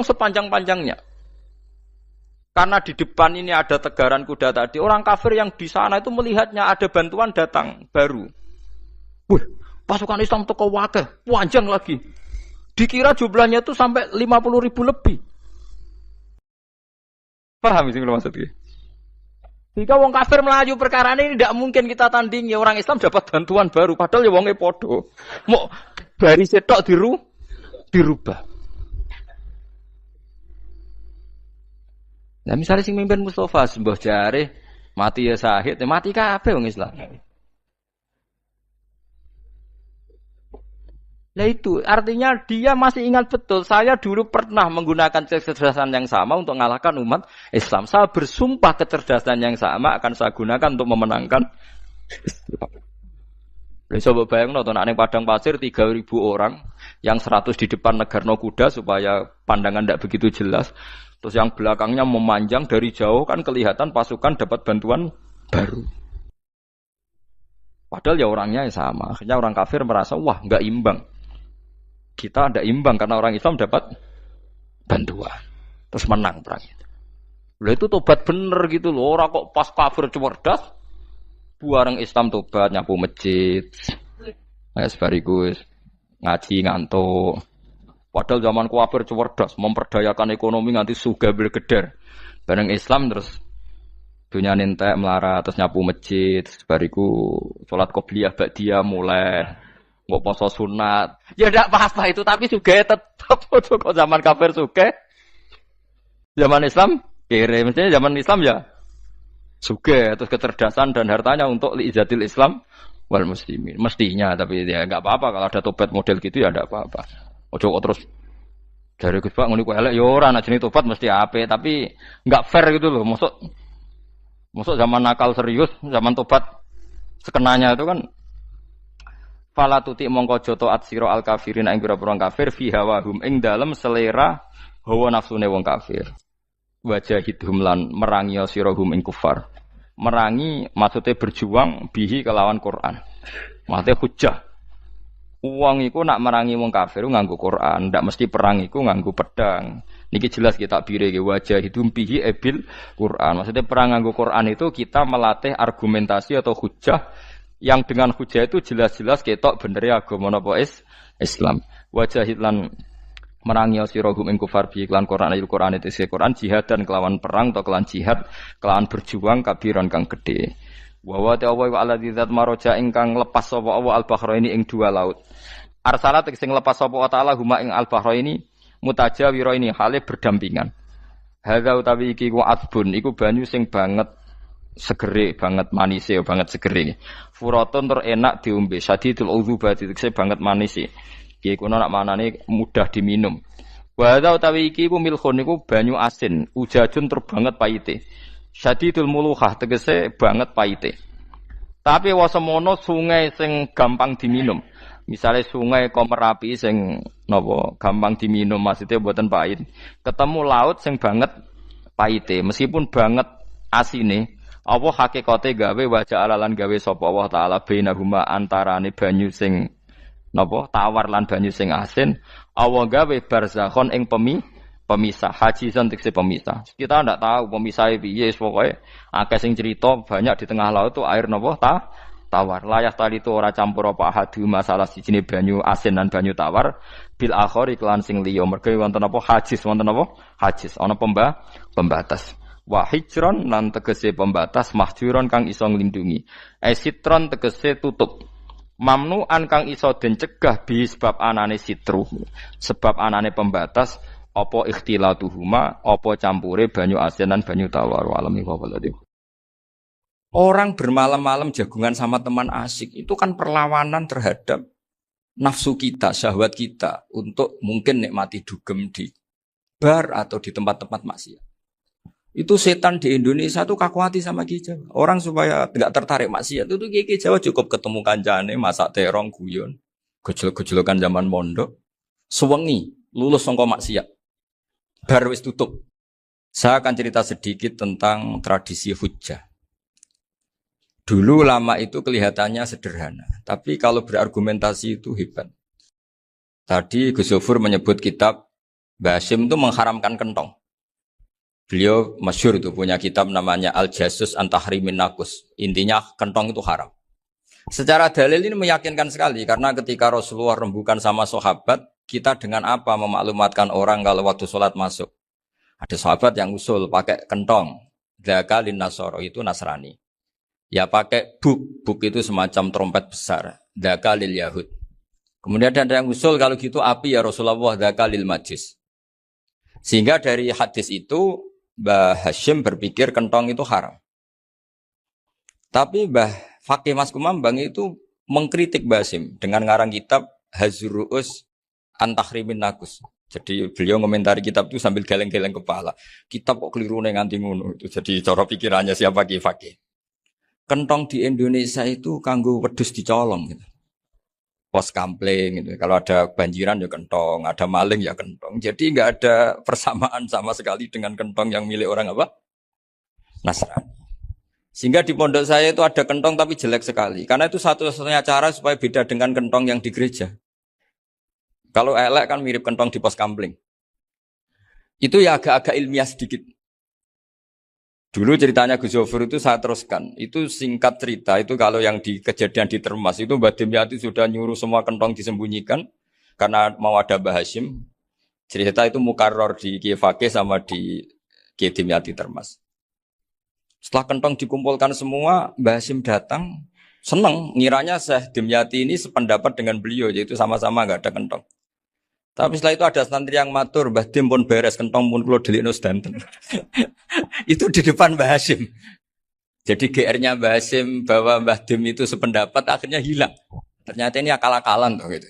sepanjang-panjangnya. Karena di depan ini ada tegaran kuda tadi, orang kafir yang di sana itu melihatnya ada bantuan datang baru. Wih, pasukan Islam teko wakeh, panjang lagi. Dikira jumlahnya itu sampai 50.000 lebih. Paham sih kalau maksudnya? Jika wong kafir melaju perkara ini tidak mungkin kita tandingi, orang Islam dapat bantuan baru padahal ya wonge podo. Mau baris tok dirubah. Nah misalnya sing mimpin Mustafa sembah jare mati ya syahid, mati kabeh wong Islam. Nah itu artinya dia masih ingat betul saya dulu pernah menggunakan kecerdasan yang sama untuk mengalahkan umat Islam. Saya bersumpah kecerdasan yang sama akan saya gunakan untuk memenangkan Islam. Coba bayangkan nonton ning padang pasir 3.000 orang yang 100 di depan negarno kuda supaya pandangan tidak begitu jelas. Terus yang belakangnya memanjang dari jauh kan kelihatan pasukan dapat bantuan baru. Padahal ya orangnya sama. Akhirnya orang kafir merasa wah nggak imbang. Kita tidak imbang karena orang Islam dapat bantuan. Terus menang perang itu. Lah itu tobat bener gitu loh. Orang kok pas kafir cerdas, buareng Islam tobat nyapu masjid. Sebariku ngaji ngantuk. Padahal zaman kafir cerdas, memperdayakan ekonomi nganti sugih bergeder. Bareng Islam terus dunia nentek melarat, terus nyapu masjid, bariku sholat qobliyah ba'diyah mulai, nggak poso sunat. Ya tidak apa-apa itu, tapi sugih tetap. Kok zaman kafir sugih, zaman Islam kere, mestinya zaman Islam ya sugih, terus kecerdasan dan hartanya untuk liizatil Islam wal muslimin. Mestinya, tapi ya nggak apa-apa kalau ada tobat model gitu ya tidak apa-apa. Ojo kok terus dari Gus Pak ngono ku elek ya ora ana jenenge tobat mesti apik, tapi enggak fair gitu loh. Masuk zaman nakal serius, zaman tobat sekenanya itu kan fala tuti mongko joto atsira al kafirin ing pira-pira kafir fi hawahum ing dalem selera hawa nafsune wong kafir. Wajahidhum lan merangi sirahum ing kufar. Merangi maksudnya berjuang bihi kelawan Quran. Maksudnya hujjah. Uang iku nak merangi wong kafir nganggo Quran, ndak mesti perang iku nganggo pedang. Niki jelas kita bire ge wajah itu bihi ebil Quran. Maksudnya perang nganggo Quran itu kita melatih argumentasi atau hujah yang dengan hujah itu jelas-jelas ketok bener ya agama napa Islam. Wajah lan merangi sirahum ing kufar bihi lan Quran itu Quran jihad dan kelawan perang atau kelawan jihad, kelawan berjuang kabiran kang gede. Wa wa ta'ala wa alladzi zat maroja ingkang lepas sapa Allah al-bahraini ing dua laut. Arsalat sing lepas sapa ta'ala huma ing al-bahraini mutajawiraini hale berdampingan. Hadza utawi iki ku asbun iku banyu sing banget segere, banget manise, banget segere. Furatun tur enak diombe, sadidul udzubati tekse banget manise. Iki kuwi nak manane mudah diminum. Wa hadza utawi iki ku milkhun iku banyu asin, ujajun tur banget pahite. Syadidul muluhah tegese banget pahite. Tapi wasemono sungai sing gampang diminum. Misalnya sungai Komerapi sing napa gampang diminum maksudnya mboten pahit. Ketemu laut sing banget pahite meskipun banget asine. Apa hakikate gawe wajah alalan gawe sapa Allah taala bainahuma antarane banyu sing napa tawar lan banyu sing asin. Allah gawe barzakhon ing pemisah haji santikse pemisah. Kita ndak tahu pemisahnya piye pokoke akeh sing cerita banyak di tengah laut itu air napa tawar. Layak tali itu ora campur apa hadu masalah sijine banyu asin dan banyu tawar bil akhir iklan sing liya mergo wonten apa hajis wonten apa hajis ana pembatas. Wa hijron lan tegese pembatas mahjuron kang iso nglindungi. Sitron tegese tutup. Mamnuan kang iso den cegah bi sebab anane sitru. Sebab anane pembatas apa ikhtilatuhuma, apa campure banyu asin dan banyu tawar. Alami wabarakatuh. Orang bermalam-malam jagungan sama teman asik itu kan perlawanan terhadap nafsu kita, syahwat kita untuk mungkin nikmati dugem di bar atau di tempat-tempat maksiat. Itu setan di Indonesia tuh kaku hati sama Ki Jawa. Orang supaya tidak tertarik maksiat itu Ki Jawa cukup ketemu kancane masak terong guyon, gejol-gejolokan zaman mondok, suwengi lulus sangka maksiat. Bar wis tutup. Saya akan cerita sedikit tentang tradisi hujjah. Dulu ulama itu kelihatannya sederhana, tapi kalau berargumentasi itu hebat. Tadi Gus Zofur menyebut kitab Mbah Hasyim itu mengharamkan kentong. Beliau masyhur itu punya kitab namanya Al-Jasus an Tahrimin Nakus. Intinya kentong itu haram. Secara dalil ini meyakinkan sekali karena ketika Rasulullah rembukan sama sahabat, kita dengan apa memaklumatkan orang kalau waktu sholat masuk? Ada sahabat yang usul pakai kentong. Dzaka lin nasoro itu Nasrani. Ya pakai buk itu semacam trompet besar. Dzaka lil Yahud. Kemudian ada yang usul kalau gitu api ya Rasulullah dzaka lil Majus. Sehingga dari hadis itu Mbah Hasyim berpikir kentong itu haram. Tapi Mbah Fakih Mas Kumambang itu mengkritik Mbah Hasyim dengan ngarang kitab Hazruus Antahrimin Nakus. Jadi beliau komentari kitab itu sambil geleng-geleng kepala. Kitab kok keliru nganti ngono itu. Jadi cara pikirannya siapa Ki Fakih. Kentong di Indonesia itu kanggo wedhus dicolong gitu. Pos kampling gitu. Kalau ada banjiran ya kentong, ada maling ya kentong. Jadi enggak ada persamaan sama sekali dengan kentong yang milik orang apa? Nasrani. Sehingga di pondok saya itu ada kentong tapi jelek sekali. Karena itu satu-satunya cara supaya beda dengan kentong yang di gereja. Kalau elek kan mirip kentong di pos kampling. Itu ya agak-agak ilmiah sedikit. Dulu ceritanya Gus Zofur itu saya teruskan. Itu singkat cerita, itu kalau yang di kejadian di Termas itu Mbak Dimyati sudah nyuruh semua kentong disembunyikan. Karena mau ada Mbah Hasyim. Cerita itu mukarrar di Kiai Fakih sama di Kiai Dimyati Termas. Setelah kentong dikumpulkan semua, Mbah Hasyim datang, seneng, ngiranya Syekh Dimyati ini sependapat dengan beliau, yaitu sama-sama nggak ada kentong. Tapi setelah itu ada santri yang matur, Mbah Dim pun beres, kentong pun kulo delikno sedanten. Itu di depan Mbah Hasyim. Jadi GR-nya Mbah Hasyim bahwa Mbah Dim itu sependapat akhirnya hilang. Ternyata ini akal-akalan tuh gitu.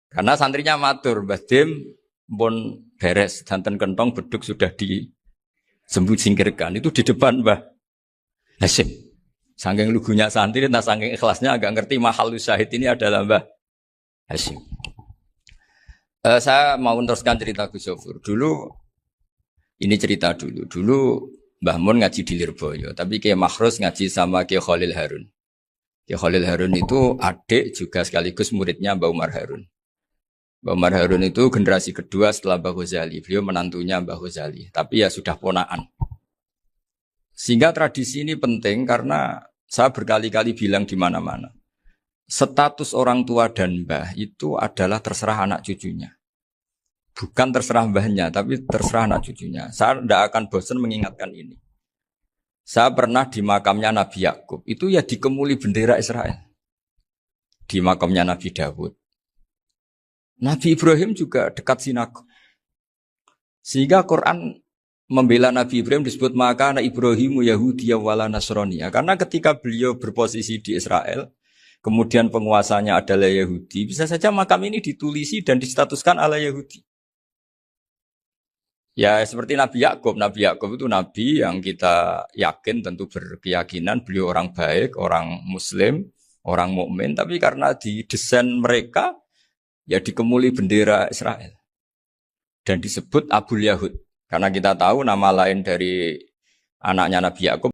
Karena santrinya matur, Mbah Dim pun beres, sedanten kentong beduk sudah disingkirkan. Itu di depan Mbah Hasyim. Saking lugunya santri, nah saking ikhlasnya agak ngerti mahalus syahid ini adalah Mbah Hasyim. Saya mau meneruskan cerita Gus Sofur. Dulu, ini cerita dulu. Dulu Mbah Mun ngaji di Lirboyo, tapi Kiai Makhrus ngaji sama Kiai Khalil Harun. Kiai Khalil Harun itu adik juga sekaligus muridnya Mbah Umar Harun. Mbah Umar Harun itu generasi kedua setelah Mbah Ghazali. Beliau menantunya Mbah Ghazali, tapi ya sudah ponaan. Sehingga tradisi ini penting karena saya berkali-kali bilang di mana-mana. Status orang tua dan mbah itu adalah terserah anak cucunya. Bukan terserah mbahnya, tapi terserah anak cucunya. Saya tidak akan bosan mengingatkan ini. Saya pernah di makamnya Nabi Yakub, itu ya dikemuli bendera Israel. Di makamnya Nabi Dawud. Nabi Ibrahim juga dekat sinagog. Sehingga Quran membela Nabi Ibrahim disebut maka anak Ibrahimu Yahudi wala Nasrani. Karena ketika beliau berposisi di Israel, kemudian penguasanya adalah Yahudi, bisa saja makam ini ditulisi dan distatuskan ala Yahudi. Ya seperti Nabi Yakub. Nabi Yakub itu nabi yang kita yakin tentu berkeyakinan beliau orang baik, orang muslim, orang mukmin, tapi karena di desain mereka ya dikemuli bendera Israel. Dan disebut Abul Yahud. Karena kita tahu nama lain dari anaknya Nabi Yakub